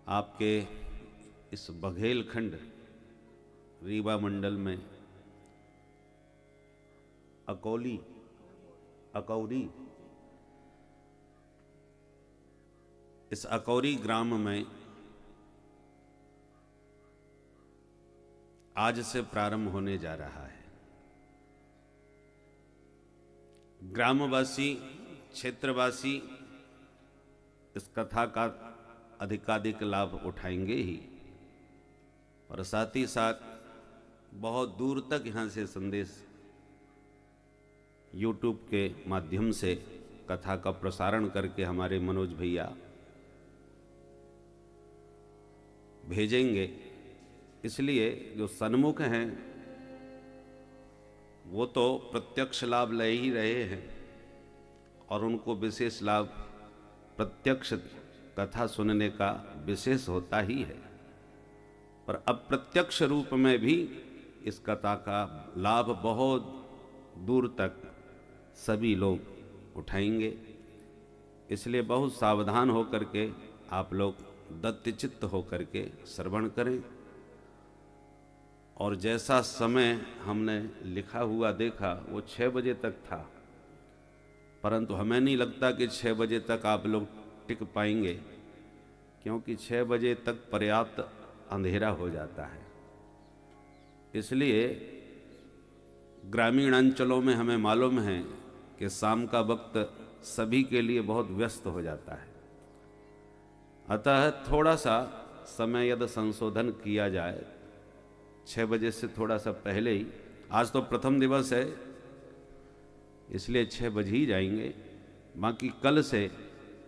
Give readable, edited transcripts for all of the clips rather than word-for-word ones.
आपके इस बघेलखंड रीवा मंडल में अकौरी इस अकौरी ग्राम में आज से प्रारंभ होने जा रहा है। ग्रामवासी, क्षेत्रवासी इस कथा का अधिकाधिक लाभ उठाएंगे ही, और साथ ही साथ बहुत दूर तक यहाँ से संदेश YouTube के माध्यम से कथा का प्रसारण करके हमारे मनोज भैया भेजेंगे। इसलिए जो सन्मुख हैं वो तो प्रत्यक्ष लाभ ले ही रहे हैं और उनको विशेष लाभ प्रत्यक्ष कथा सुनने का विशेष होता ही है, पर अप्रत्यक्ष रूप में भी इस कथा का लाभ बहुत दूर तक सभी लोग उठाएंगे। इसलिए बहुत सावधान होकर के आप लोग दत्तचित्त होकर के श्रवण करें। और जैसा समय हमने लिखा हुआ देखा वो 6 बजे तक था, परंतु हमें नहीं लगता कि 6 बजे तक आप लोग टिक पाएंगे, क्योंकि 6 बजे तक पर्याप्त अंधेरा हो जाता है। इसलिए ग्रामीण अंचलों में हमें मालूम है कि शाम का वक्त सभी के लिए बहुत व्यस्त हो जाता है। अतः थोड़ा सा समय यदि संशोधन किया जाए, 6 बजे से थोड़ा सा पहले ही, आज तो प्रथम दिवस है इसलिए 6 बजे ही जाएंगे। बाकी कल से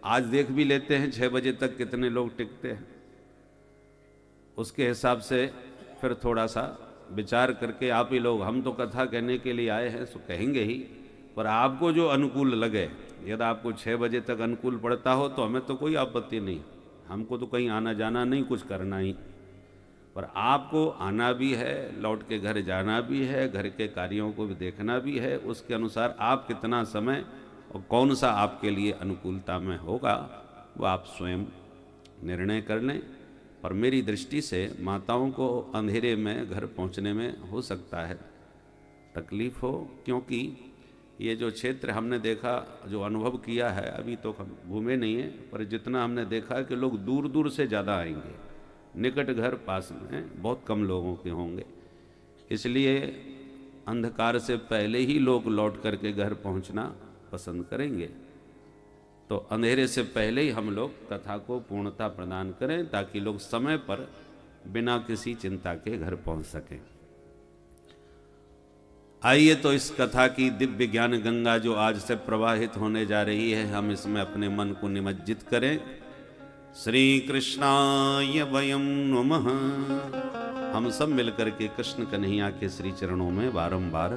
आज देख भी लेते हैं 6 बजे तक कितने लोग टिकते हैं, उसके हिसाब से फिर थोड़ा सा विचार करके आप ही लोग, हम तो कथा कहने के लिए आए हैं सो कहेंगे ही, पर आपको जो अनुकूल लगे, यदि आपको 6 बजे तक अनुकूल पड़ता हो तो हमें तो कोई आपत्ति नहीं, हमको तो कहीं आना जाना नहीं, कुछ करना ही, पर आपको आना भी है, लौट के घर जाना भी है, घर के कार्यों को भी देखना भी है। उसके अनुसार आप कितना समय और कौन सा आपके लिए अनुकूलता में होगा वो आप स्वयं निर्णय कर लें। पर मेरी दृष्टि से माताओं को अंधेरे में घर पहुंचने में हो सकता है तकलीफ हो, क्योंकि ये जो क्षेत्र हमने देखा, जो अनुभव किया है, अभी तो हम घूमे नहीं हैं, पर जितना हमने देखा कि लोग दूर दूर से ज़्यादा आएंगे, निकट घर पास में बहुत कम लोगों के होंगे। इसलिए अंधकार से पहले ही लोग लौट करके घर पहुंचना पसंद करेंगे, तो अंधेरे से पहले ही हम लोग कथा को पूर्णता प्रदान करें ताकि लोग समय पर बिना किसी चिंता के घर पहुंच सकें। आइए तो इस कथा की दिव्य ज्ञान गंगा जो आज से प्रवाहित होने जा रही है, हम इसमें अपने मन को निमज्जित करें। श्री कृष्णाय वयं नमः। हम सब मिलकर के कृष्ण कन्हैया के श्री चरणों में बारंबार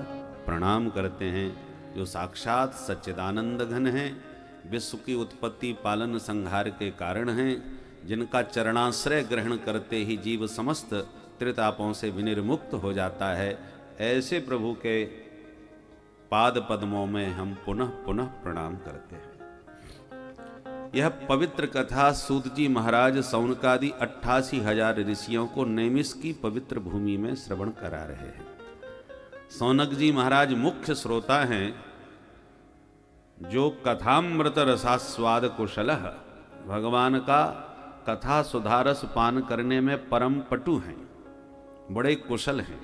प्रणाम करते हैं, जो साक्षात सच्चिदानंद घन हैं, विश्व की उत्पत्ति पालन संहार के कारण हैं, जिनका चरणाश्रय ग्रहण करते ही जीव समस्त त्रितापों से विनिर्मुक्त हो जाता है। ऐसे प्रभु के पाद पद्मों में हम पुनः पुनः प्रणाम करते हैं। यह पवित्र कथा सूत जी महाराज सौनकादि 88,000 ऋषियों को नैमिष की पवित्र भूमि में श्रवण करा रहे हैं। सौनक जी महाराज मुख्य श्रोता हैं, जो कथामृत रसास्वाद कुशलः, भगवान का कथा सुधारस पान करने में परम पटु हैं, बड़े कुशल हैं।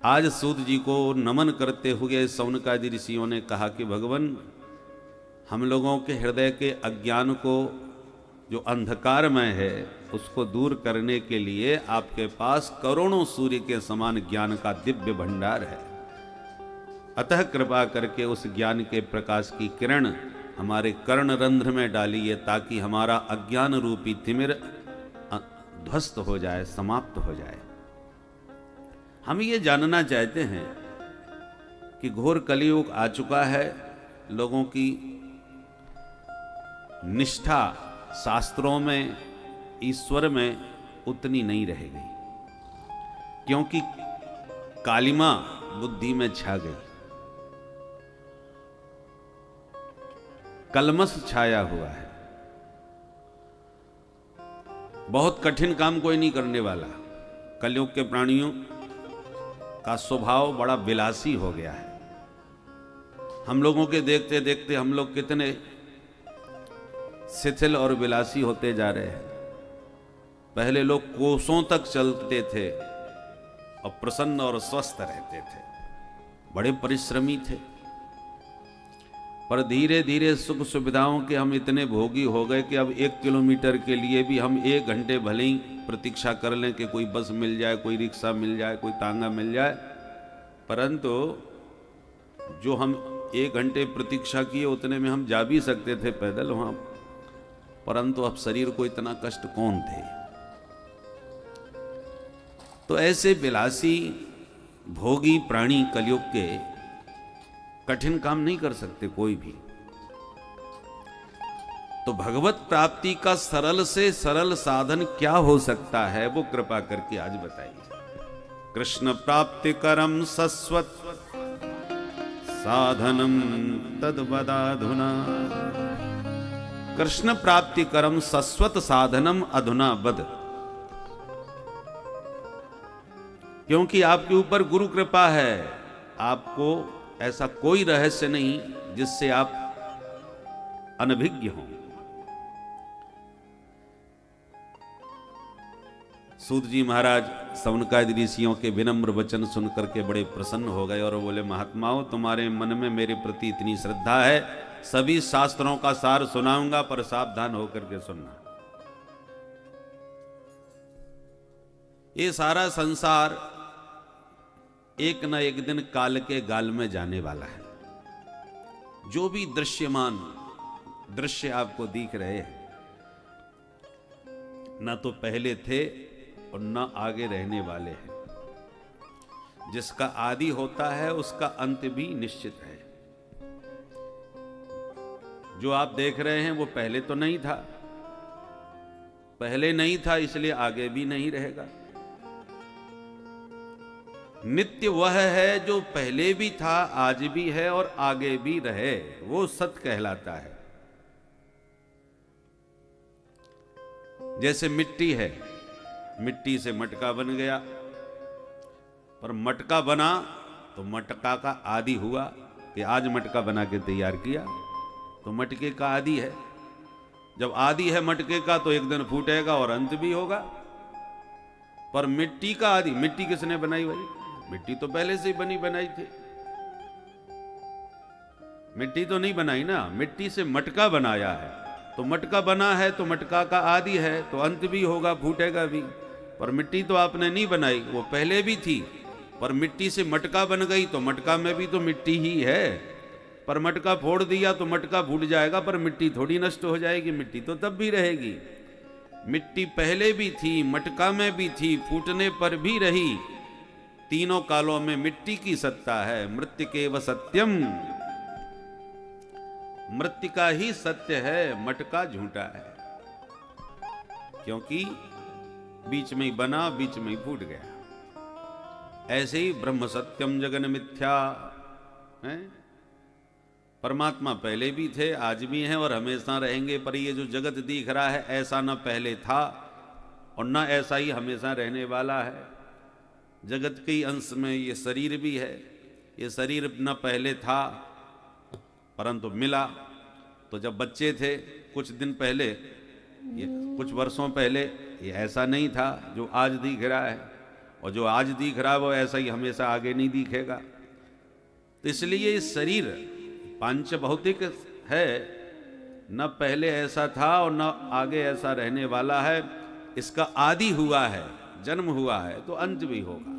आज सूत जी को नमन करते हुए सौनकादि ऋषियों ने कहा कि भगवान, हम लोगों के हृदय के अज्ञान को, जो अंधकारमय है, उसको दूर करने के लिए आपके पास करोड़ों सूर्य के समान ज्ञान का दिव्य भंडार है। अतः कृपा करके उस ज्ञान के प्रकाश की किरण हमारे कर्ण रंध्र में डालिए, ताकि हमारा अज्ञान रूपी तिमिर ध्वस्त हो जाए, समाप्त हो जाए। हम ये जानना चाहते हैं कि घोर कलियुग आ चुका है, लोगों की निष्ठा शास्त्रों में, ईश्वर में उतनी नहीं रह गई, क्योंकि कालिमा बुद्धि में छा गई, कलमश छाया हुआ है। बहुत कठिन काम कोई नहीं करने वाला। कलयुग के प्राणियों का स्वभाव बड़ा विलासी हो गया है। हम लोगों के देखते देखते हम लोग कितने शिथिल और विलासी होते जा रहे हैं। पहले लोग कोसों तक चलते थे और प्रसन्न और स्वस्थ रहते थे, बड़े परिश्रमी थे। पर धीरे धीरे सुख सुविधाओं के हम इतने भोगी हो गए कि अब 1 किलोमीटर के लिए भी हम 1 घंटे भले ही प्रतीक्षा कर लें कि कोई बस मिल जाए, कोई रिक्शा मिल जाए, कोई तांगा मिल जाए, परंतु जो हम 1 घंटे प्रतीक्षा किए उतने में हम जा भी सकते थे पैदल वहां, परंतु अब शरीर को इतना कष्ट कौन दे। तो ऐसे विलासी भोगी प्राणी कलयुग के कठिन काम नहीं कर सकते कोई भी। तो भगवत प्राप्ति का सरल से सरल साधन क्या हो सकता है, वो कृपा करके आज बताइए। कृष्ण प्राप्ति करम सस्वत साधनम तद्वदाधुना। कृष्ण प्राप्ति करम सस्वत साधनम अधुना बद। क्योंकि आपके ऊपर गुरु कृपा है, आपको ऐसा कोई रहस्य नहीं जिससे आप अनभिज्ञ हों। सूत जी महाराज सौनकादि ऋषियों के विनम्र वचन सुनकर के बड़े प्रसन्न हो गए और बोले, महात्माओं तुम्हारे मन में मेरे प्रति इतनी श्रद्धा है, सभी शास्त्रों का सार सुनाऊंगा, पर सावधान होकर के सुनना। ये सारा संसार एक न एक दिन काल के गाल में जाने वाला है। जो भी दृश्यमान दृश्य आपको दिख रहे हैं, न तो पहले थे और न आगे रहने वाले हैं। जिसका आदि होता है उसका अंत भी निश्चित है। जो आप देख रहे हैं वो पहले तो नहीं था, पहले नहीं था इसलिए आगे भी नहीं रहेगा। नित्य वह है जो पहले भी था, आज भी है और आगे भी रहे, वो सत्य कहलाता है। जैसे मिट्टी है, मिट्टी से मटका बन गया, पर मटका बना तो मटका का आदि हुआ कि आज मटका बना के तैयार किया, तो मटके का आदि है। जब आदि है मटके का तो एक दिन फूटेगा और अंत भी होगा। पर मिट्टी का आदि, मिट्टी किसने बनाई भाई? मिट्टी तो पहले से ही बनी बनाई थी। मिट्टी तो नहीं बनाई ना, मिट्टी से मटका बनाया है, तो मटका बना है तो मटका का आदि है, तो अंत भी होगा, फूटेगा भी। पर मिट्टी तो आपने नहीं बनाई, वो पहले भी थी, पर मिट्टी से मटका बन गई तो मटका में भी तो मिट्टी ही है। पर मटका फोड़ दिया तो मटका फूट जाएगा, पर मिट्टी थोड़ी नष्ट हो जाएगी, मिट्टी तो तब भी रहेगी। मिट्टी पहले भी थी, मटका में भी थी, फूटने पर भी रही। तीनों कालों में मिट्टी की सत्ता है। मृत्तिकेव सत्यम, मृत्तिका ही सत्य है, मटका झूठा है, क्योंकि बीच में ही बना, बीच में ही फूट गया। ऐसे ही ब्रह्म सत्यम जगन मिथ्या है। परमात्मा पहले भी थे, आज भी हैं और हमेशा रहेंगे। पर ये जो जगत दिख रहा है ऐसा न पहले था और न ऐसा ही हमेशा रहने वाला है। जगत के अंश में ये शरीर भी है। ये शरीर न पहले था परंतु मिला। तो जब बच्चे थे कुछ दिन पहले, ये कुछ वर्षों पहले, ये ऐसा नहीं था जो आज दिख रहा है, और जो आज दिख रहा है वो ऐसा ही हमेशा आगे नहीं दिखेगा। तो इसलिए ये शरीर पांच भौतिक है, न पहले ऐसा था और न आगे ऐसा रहने वाला है। इसका आदि हुआ है, जन्म हुआ है, तो अंत भी होगा।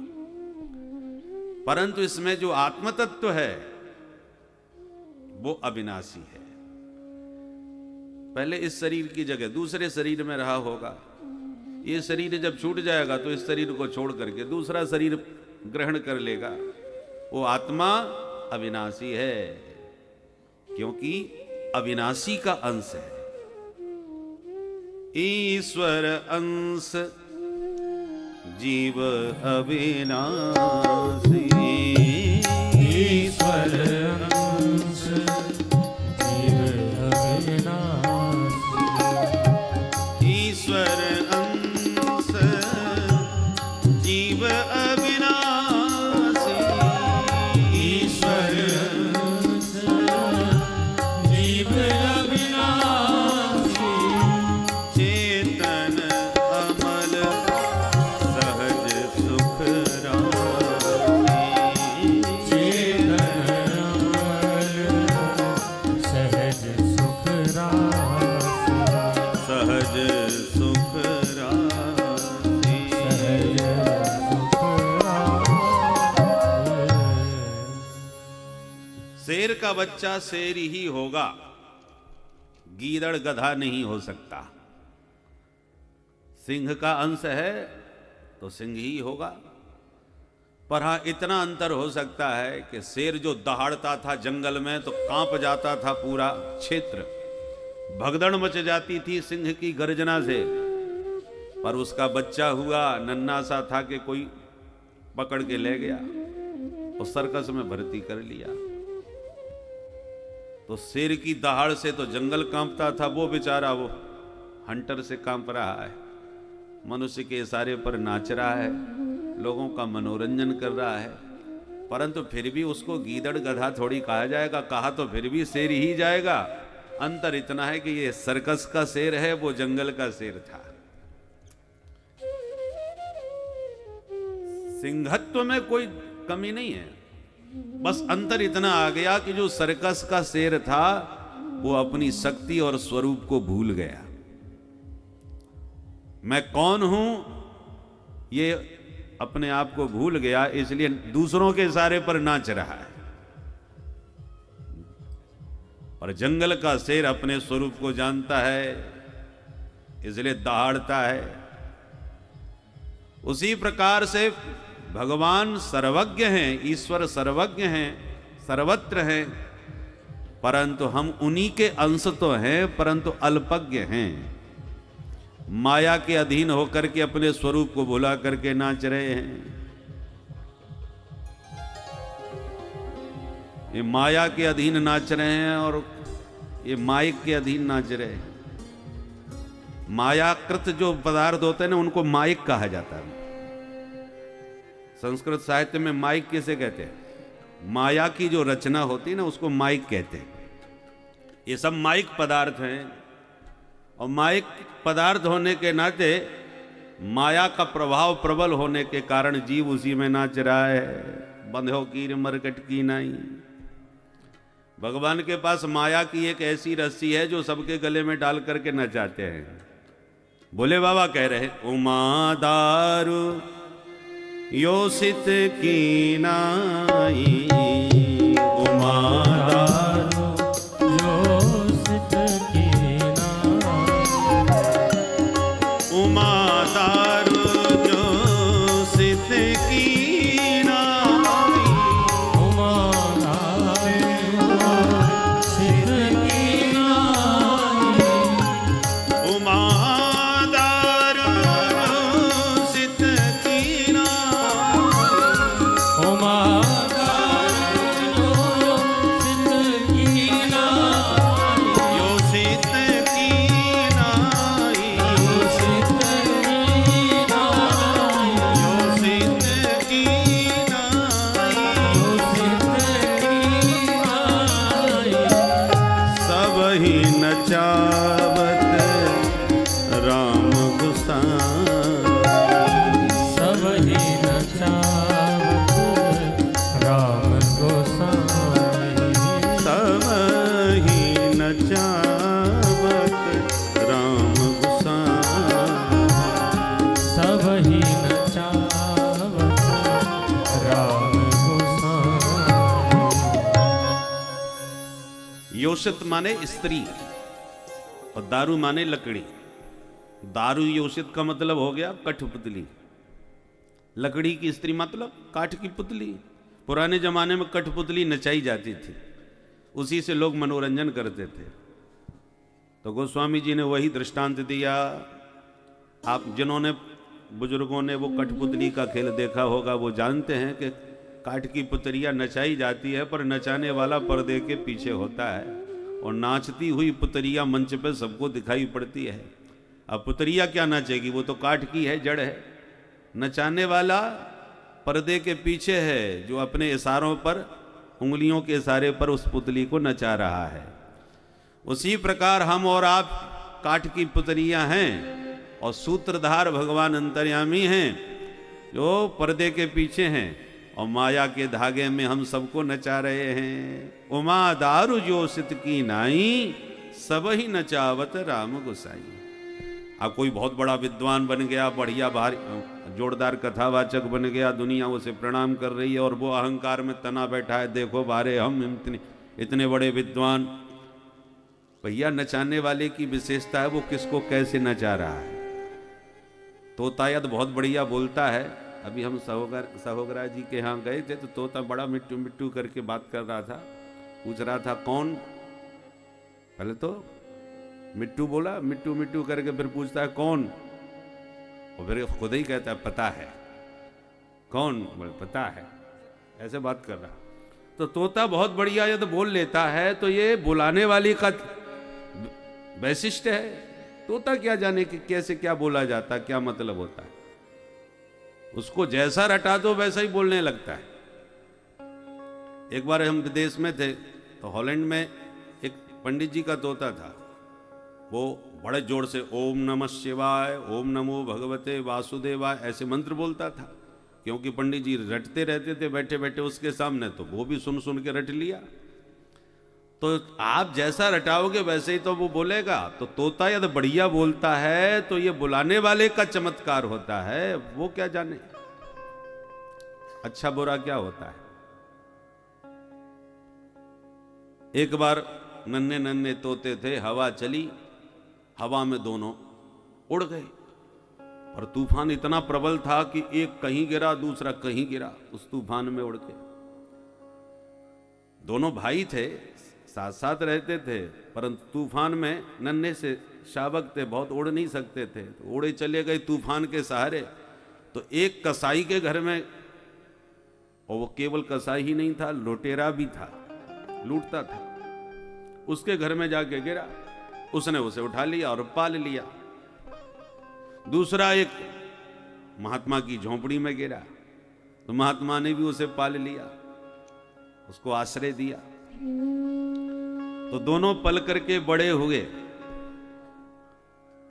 परंतु इसमें जो आत्म तत्व है वो अविनाशी है। पहले इस शरीर की जगह दूसरे शरीर में रहा होगा। ये शरीर जब छूट जाएगा तो इस शरीर को छोड़ करके दूसरा शरीर ग्रहण कर लेगा। वो आत्मा अविनाशी है, क्योंकि अविनाशी का अंश है। ईश्वर अंश जीव अविनाशी, ईश्वर अंश जीव अविनाशी, ईश्वर अंश का बच्चा शेर ही होगा, गीदड़ गधा नहीं हो सकता। सिंह का अंश है तो सिंह ही होगा। पर हाँ, इतना अंतर हो सकता है कि शेर जो दहाड़ता था जंगल में तो कांप जाता था पूरा क्षेत्र, भगदड़ मच जाती थी सिंह की गर्जना से। पर उसका बच्चा हुआ, नन्हा सा था कि कोई पकड़ के ले गया और सर्कस में भर्ती कर लिया। तो शेर की दहाड़ से तो जंगल कांपता था, वो बेचारा वो हंटर से कांप रहा है, मनुष्य के इशारे पर नाच रहा है, लोगों का मनोरंजन कर रहा है। परंतु फिर भी उसको गीदड़ गधा थोड़ी कहा जाएगा, कहा तो फिर भी शेर ही जाएगा। अंतर इतना है कि ये सर्कस का शेर है, वो जंगल का शेर था। सिंहत्व में कोई कमी नहीं है, बस अंतर इतना आ गया कि जो सर्कस का शेर था वो अपनी शक्ति और स्वरूप को भूल गया। मैं कौन हूं ये अपने आप को भूल गया, इसलिए दूसरों के इशारे पर नाच रहा है। और जंगल का शेर अपने स्वरूप को जानता है, इसलिए दहाड़ता है। उसी प्रकार से भगवान सर्वज्ञ हैं, ईश्वर सर्वज्ञ हैं, सर्वत्र हैं, परंतु हम उन्हीं के अंश तो हैं, परंतु अल्पज्ञ हैं। माया के अधीन होकर के अपने स्वरूप को भुला करके नाच रहे हैं। ये माया के अधीन नाच रहे हैं और ये माइक के अधीन नाच रहे हैं। मायाकृत जो पदार्थ होते हैं ना, उनको माइक कहा जाता है। संस्कृत साहित्य में माइक किसे कहते हैं? माया की जो रचना होती है ना, उसको माइक कहते हैं। ये सब माइक पदार्थ हैं, और माइक पदार्थ होने के नाते माया का प्रभाव प्रबल होने के कारण जीव उसी में नाच रहा है। बंधो कीर मरकट की नाई। भगवान के पास माया की एक ऐसी रस्सी है जो सबके गले में डाल करके नचाते हैं। भोले बाबा कह रहे, उमा दारू योषित की नाई, उमा दारू योषित की नाई, उमा दारू योषित की नाई, उमा दारू योषित की नाई, उमा योषित माने स्त्री और दारू माने लकड़ी। दारू योषित का मतलब हो गया कठपुतली, लकड़ी की स्त्री मतलब काठ की पुतली। पुराने जमाने में कठपुतली नचाई जाती थी, उसी से लोग मनोरंजन करते थे। तो गोस्वामी जी ने वही दृष्टांत दिया। आप जिन्होंने बुजुर्गों ने वो कठपुतली का खेल देखा होगा, वो जानते हैं कि काठ की पुतलियां नचाई जाती है, पर नचाने वाला पर्दे के पीछे होता है, और नाचती हुई पुतलियां मंच पे सबको दिखाई पड़ती है। अब पुतलिया क्या नाचेगी, वो तो काठ की है, जड़ है। नचाने वाला पर्दे के पीछे है, जो अपने इशारों पर, उंगलियों के इशारे पर उस पुतली को नचा रहा है। उसी प्रकार हम और आप काठ की पुतलियां हैं, और सूत्रधार भगवान अंतर्यामी हैं, जो पर्दे के पीछे हैं, और माया के धागे में हम सबको नचा रहे हैं। उमा दारू जोशित की नाई, सब ही नचावत राम गोसाई। अब कोई बहुत बड़ा विद्वान बन गया, बढ़िया भारी जोरदार कथावाचक बन गया, दुनिया उसे प्रणाम कर रही है, और वो अहंकार में तना बैठा है, देखो बारे हम इतने बड़े विद्वान, भैया नचाने वाले की विशेषता है वो किसको कैसे नचा रहा है। तोता यद बहुत बढ़िया बोलता है। अभी हम सहोगरा जी के यहाँ गए थे तो तोता बड़ा मिट्टू मिट्टू करके बात कर रहा था, पूछ रहा था कौन। पहले तो मिट्टू बोला, मिट्टू मिट्टू करके फिर पूछता है कौन, और फिर खुद ही कहता है पता है। कौन? बोले पता है। ऐसे बात कर रहा। तो तोता बहुत बढ़िया यदि बोल लेता है तो ये बुलाने वाली का वैशिष्ट है। तोता क्या जाने कि कैसे क्या बोला जाता, क्या मतलब होता है। उसको जैसा रटा दो वैसा ही बोलने लगता है। एक बार हम विदेश में थे तो हॉलैंड में एक पंडित जी का तोता था। वो बड़े जोर से ओम नमः शिवाय, ओम नमो भगवते वासुदेवाय ऐसे मंत्र बोलता था, क्योंकि पंडित जी रटते रहते थे बैठे बैठे उसके सामने, तो वो भी सुन सुन के रट लिया। तो आप जैसा रटाओगे वैसे ही तो वो बोलेगा। तो तोता यदि बढ़िया बोलता है तो ये बुलाने वाले का चमत्कार होता है, वो क्या जाने अच्छा बुरा क्या होता है। एक बार नन्हे नन्हे तोते थे, हवा चली, हवा में दोनों उड़ गए, और तूफान इतना प्रबल था कि एक कहीं गिरा दूसरा कहीं गिरा, उस तूफान में उड़ के। दोनों भाई थे, साथ साथ रहते थे, परंतु तूफान में नन्हे से शावक थे, बहुत उड़ नहीं सकते थे, तो उड़े चले गए तूफान के सहारे। तो एक कसाई के घर में, और वो केवल कसाई ही नहीं था, लुटेरा भी था, लूटता था, उसके घर में जाके गिरा। उसने उसे उठा लिया और पाल लिया। दूसरा एक महात्मा की झोंपड़ी में गिरा, तो महात्मा ने भी उसे पाल लिया, उसको आश्रय दिया। तो दोनों पल करके बड़े हुए।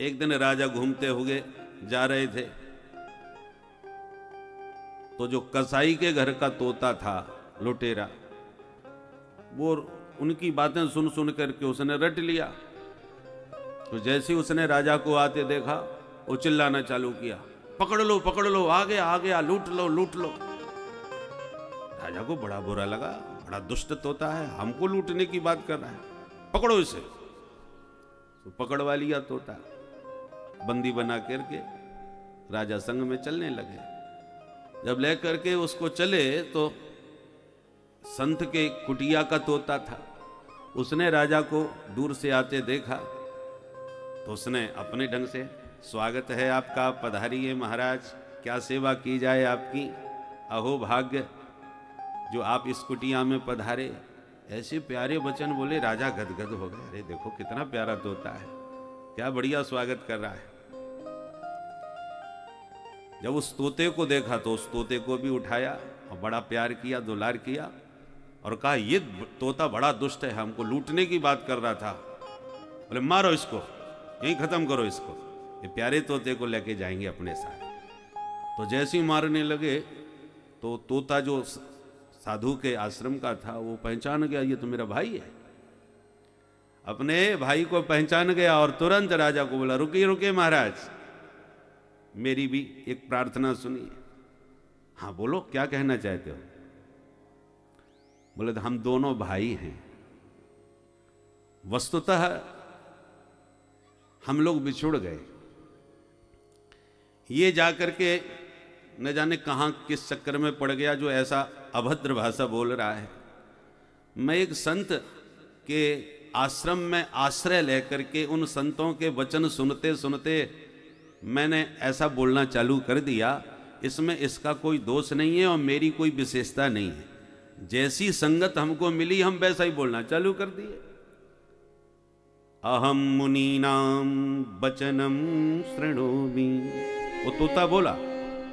एक दिन राजा घूमते हुए जा रहे थे, तो जो कसाई के घर का तोता था, लुटेरा, वो उनकी बातें सुन सुन करके उसने रट लिया। तो जैसे ही उसने राजा को आते देखा, वो चिल्लाना चालू किया, पकड़ लो, आ गया, लूट लो। राजा को बड़ा बुरा लगा, बड़ा दुष्ट तोता है, हमको लूटने की बात कर रहा है, पकड़ो इसे। तो पकड़वा लिया तोता, बंदी बना करके राजा संग में चलने लगे। जब ले करके उसको चले तो संत के कुटिया का तोता था, उसने राजा को दूर से आते देखा, तो उसने अपने ढंग से, स्वागत है आपका, पधारिए महाराज, क्या सेवा की जाए आपकी, अहो भाग्य जो आप इस कुटिया में पधारे। ऐसे प्यारे वचन बोले, राजा गदगद हो गए। अरे देखो कितना प्यारा तोता है, क्या बढ़िया स्वागत कर रहा है। जब उस तोते को देखा तो उस तोते को भी उठाया और बड़ा प्यार किया, दुलार किया, और कहा ये तोता बड़ा दुष्ट है, हमको लूटने की बात कर रहा था। बोले मारो इसको, यहीं खत्म करो इसको, ये प्यारे तोते को लेके जाएंगे अपने साथ। तो जैसे ही मारने लगे तो तोता जो साधु के आश्रम का था वो पहचान गया, ये तो मेरा भाई है। अपने भाई को पहचान गया और तुरंत राजा को बोला, रुकिए महाराज, मेरी भी एक प्रार्थना सुनिए। हाँ बोलो, क्या कहना चाहते हो? बोले तो हम दोनों भाई हैं, वस्तुतः हम लोग बिछुड़ गए। ये जाकर के न जाने कहां किस चक्कर में पड़ गया जो ऐसा अभद्र भाषा बोल रहा है। मैं एक संत के आश्रम में आश्रय लेकर के उन संतों के वचन सुनते सुनते मैंने ऐसा बोलना चालू कर दिया। इसमें इसका कोई दोष नहीं है और मेरी कोई विशेषता नहीं है। जैसी संगत हमको मिली हम वैसा ही बोलना चालू कर दिए। अहम मुनीनाम वचनम शृणोमि, वो तोता बोला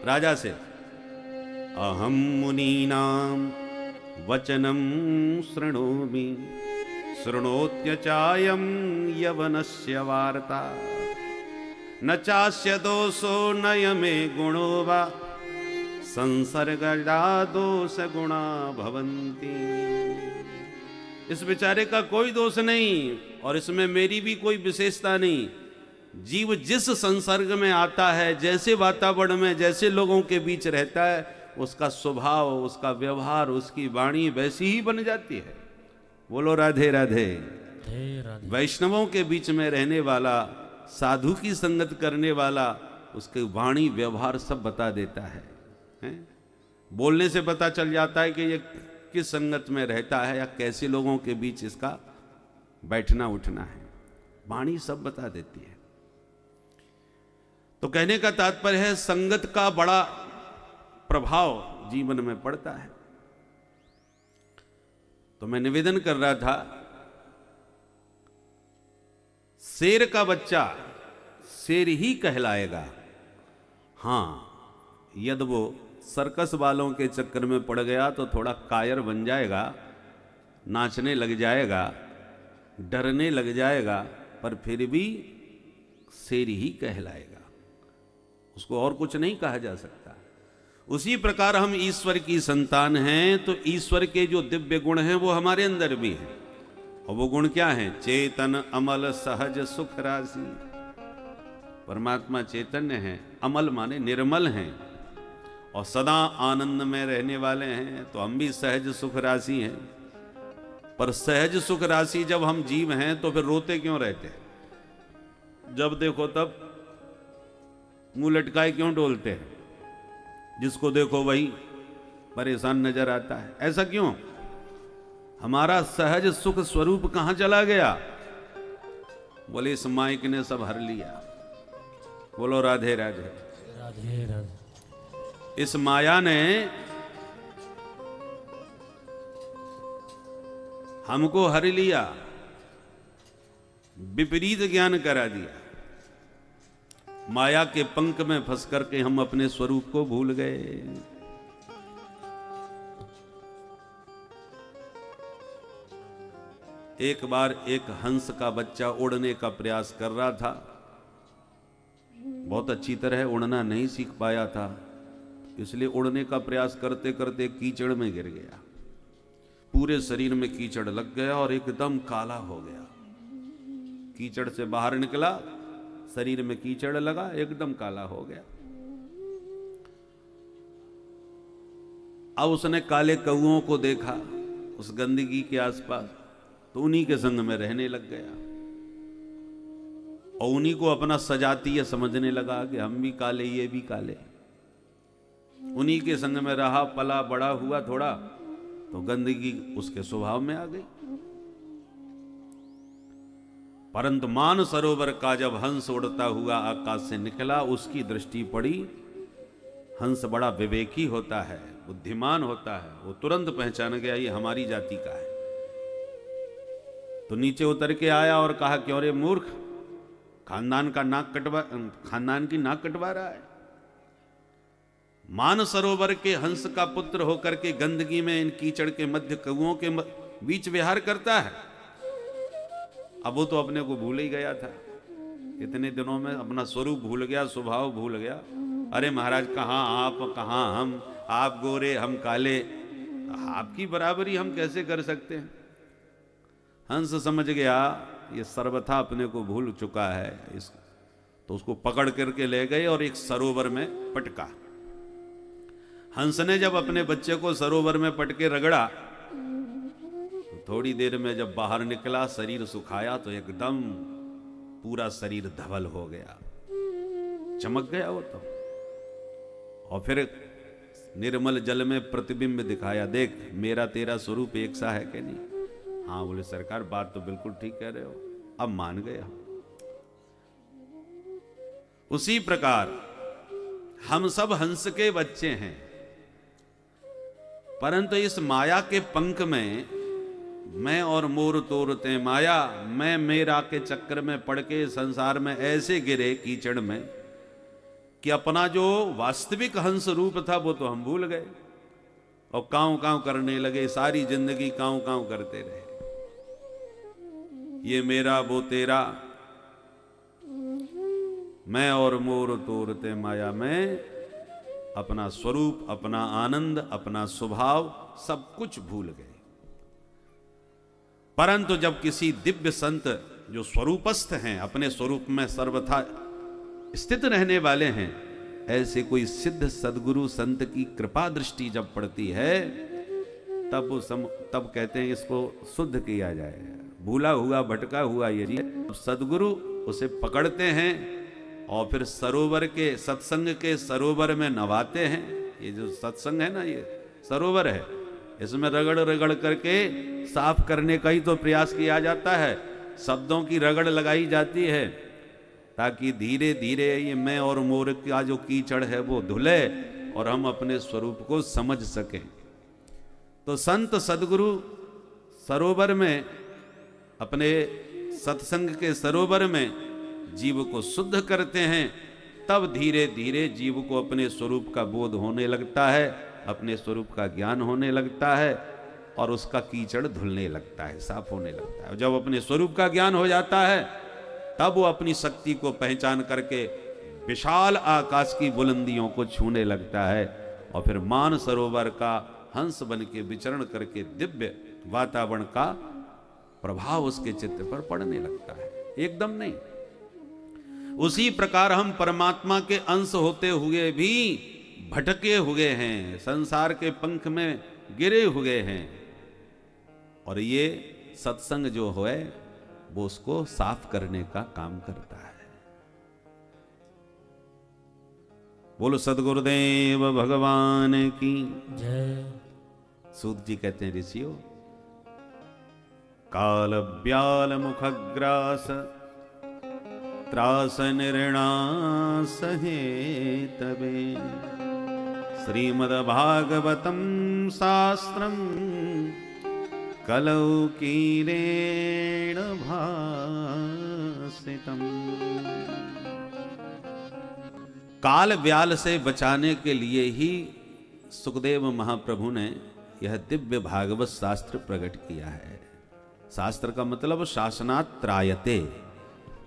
राजा से, अहम मुनीनाम वचनम शृणोमि शृणोत्य चायम यवनस्य वार्ता न चास्य दोषो नयमे गुणो वा संसर्गजा दोष गुणा भवन्ति। इस बेचारे का कोई दोष नहीं और इसमें मेरी भी कोई विशेषता नहीं। जीव जिस संसर्ग में आता है, जैसे वातावरण में, जैसे लोगों के बीच रहता है, उसका स्वभाव, उसका व्यवहार, उसकी वाणी वैसी ही बन जाती है। बोलो राधे राधे। हे राधे। वैष्णवों के बीच में रहने वाला, साधु की संगत करने वाला, उसके वाणी व्यवहार सब बता देता है, हैं? बोलने से पता चल जाता है कि ये किस संगत में रहता है या कैसे लोगों के बीच इसका बैठना उठना है। वाणी सब बता देती है। तो कहने का तात्पर्य है संगत का बड़ा प्रभाव जीवन में पड़ता है। तो मैं निवेदन कर रहा था, शेर का बच्चा शेर ही कहलाएगा, हां यदि वो सर्कस वालों के चक्कर में पड़ गया तो थोड़ा कायर बन जाएगा, नाचने लग जाएगा, डरने लग जाएगा, पर फिर भी शेर ही कहलाएगा, उसको और कुछ नहीं कहा जा सकता। उसी प्रकार हम ईश्वर की संतान हैं तो ईश्वर के जो दिव्य गुण हैं वो हमारे अंदर भी हैं। और वो गुण क्या हैं? चेतन अमल सहज सुख राशि। परमात्मा चैतन्य है, अमल माने निर्मल हैं और सदा आनंद में रहने वाले हैं। तो हम भी सहज सुख राशि हैं। पर सहज सुख राशि जब हम जीव हैं तो फिर रोते क्यों रहते हैं? जब देखो तब मुंह लटकाए क्यों डोलते हैं? जिसको देखो वही परेशान नजर आता है। ऐसा क्यों? हमारा सहज सुख स्वरूप कहां चला गया? बोले इस माइक ने सब हर लिया। बोलो राधे राधे। राधे राधे। इस माया ने हमको हर लिया, विपरीत ज्ञान करा दिया। माया के पंख में फंस करके हम अपने स्वरूप को भूल गए। एक बार एक हंस का बच्चा उड़ने का प्रयास कर रहा था। बहुत अच्छी तरह उड़ना नहीं सीख पाया था, इसलिए उड़ने का प्रयास करते करते कीचड़ में गिर गया। पूरे शरीर में कीचड़ लग गया और एकदम काला हो गया। कीचड़ से बाहर निकला, शरीर में कीचड़ लगा, एकदम काला हो गया। अब उसने काले कौओं को देखा उस गंदगी के आसपास, तो उन्हीं के संग में रहने लग गया और उन्हीं को अपना सजातीय समझने लगा कि हम भी काले, ये भी काले। उन्हीं के संग में रहा, पला, बड़ा हुआ थोड़ा, तो गंदगी उसके स्वभाव में आ गई। परंतु मान सरोवर का जब हंस उड़ता हुआ आकाश से निकला, उसकी दृष्टि पड़ी। हंस बड़ा विवेकी होता है, बुद्धिमान होता है। वो तुरंत पहचान गया ये हमारी जाति का है। तो नीचे उतर के आया और कहा, क्यों रे मूर्ख, खानदान की नाक कटवा रहा है? मान सरोवर के हंस का पुत्र होकर के गंदगी में इन कीचड़ के मध्य कौओं के बीच विहार करता है। अब वो तो अपने को भूल ही गया था। इतने दिनों में अपना स्वरूप भूल गया, स्वभाव भूल गया। अरे महाराज, कहाँ आप, कहाँ हम, आप गोरे हम काले, आपकी बराबरी हम कैसे कर सकते हैं? हंस समझ गया ये सर्वथा अपने को भूल चुका है। तो उसको पकड़ करके ले गए और एक सरोवर में पटका। हंस ने जब अपने बच्चे को सरोवर में पटके रगड़ा, तो थोड़ी देर में जब बाहर निकला, शरीर सुखाया तो एकदम पूरा शरीर धवल हो गया, चमक गया वो तो। और फिर निर्मल जल में प्रतिबिंब दिखाया, देख मेरा तेरा स्वरूप एक सा है कि नहीं? हाँ बोले सरकार, बात तो बिल्कुल ठीक कह रहे हो, अब मान गया। उसी प्रकार हम सब हंस के बच्चे हैं, परंतु इस माया के पंख में मैं और मोर तोरते माया, मैं मेरा के चक्कर में पड़ के संसार में ऐसे गिरे कीचड़ में कि अपना जो वास्तविक हंस रूप था वो तो हम भूल गए और कांव कांव करने लगे। सारी जिंदगी कांव कांव करते रहे, ये मेरा वो तेरा, मैं और मोर तोरते माया में अपना स्वरूप, अपना आनंद, अपना स्वभाव सब कुछ भूल गए। परंतु जब किसी दिव्य संत जो स्वरूपस्थ हैं, अपने स्वरूप में सर्वथा स्थित रहने वाले हैं, ऐसे कोई सिद्ध सद्गुरु संत की कृपा दृष्टि जब पड़ती है तब कहते हैं इसको शुद्ध किया जाए। भूला हुआ भटका हुआ ये जीव, सदगुरु उसे पकड़ते हैं और फिर सरोवर के, सत्संग के सरोवर में नवाते हैं। ये जो सत्संग है ना, ये सरोवर है, इसमें रगड़ रगड़ करके साफ करने का ही तो प्रयास किया जाता है। शब्दों की रगड़ लगाई जाती है ताकि धीरे धीरे ये मैं और मोर का जो कीचड़ है वो धुले और हम अपने स्वरूप को समझ सकें। तो संत सदगुरु सरोवर में, अपने सत्संग के सरोवर में जीव को शुद्ध करते हैं। तब धीरे धीरे जीव को अपने स्वरूप का बोध होने लगता है, अपने स्वरूप का ज्ञान होने लगता है और उसका कीचड़ धुलने लगता है, साफ होने लगता है। जब अपने स्वरूप का ज्ञान हो जाता है तब वो अपनी शक्ति को पहचान करके विशाल आकाश की बुलंदियों को छूने लगता है और फिर मान सरोवर का हंस बन के विचरण करके दिव्य वातावरण का प्रभाव उसके चित्त पर पड़ने लगता है, एकदम नहीं। उसी प्रकार हम परमात्मा के अंश होते हुए भी भटके हुए हैं, संसार के पंख में गिरे हुए हैं और ये सत्संग जो है वो उसको साफ करने का काम करता है। बोलो सद्गुरुदेव भगवान की जय। सूत जी कहते हैं, ऋषियों, काल ब्याल मुखग्रास त्रास निर्णा सहे तबे श्रीमद्भागवतम शास्त्रम कलौ कीरेण भासितम। काल व्याल से बचाने के लिए ही सुखदेव महाप्रभु ने यह दिव्य भागवत शास्त्र प्रकट किया है। शास्त्र का मतलब शासनात् त्रायते,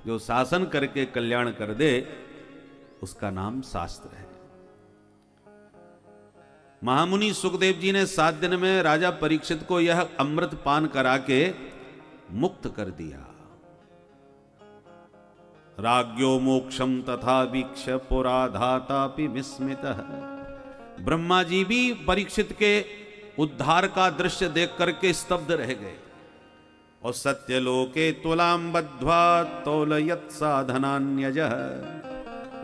जो शासन करके कल्याण कर दे उसका नाम शास्त्र है। महामुनि सुखदेव जी ने 7 दिन में राजा परीक्षित को यह अमृत पान करा के मुक्त कर दिया। राज्ञो मोक्षम तथा वीक्ष पुराधातापि विस्मितः। ब्रह्मा जी भी परीक्षित के उद्धार का दृश्य देख करके स्तब्ध रह गए। और सत्यलोके तुलाम बद्ध्वा तौलयत् साधनान्यजः।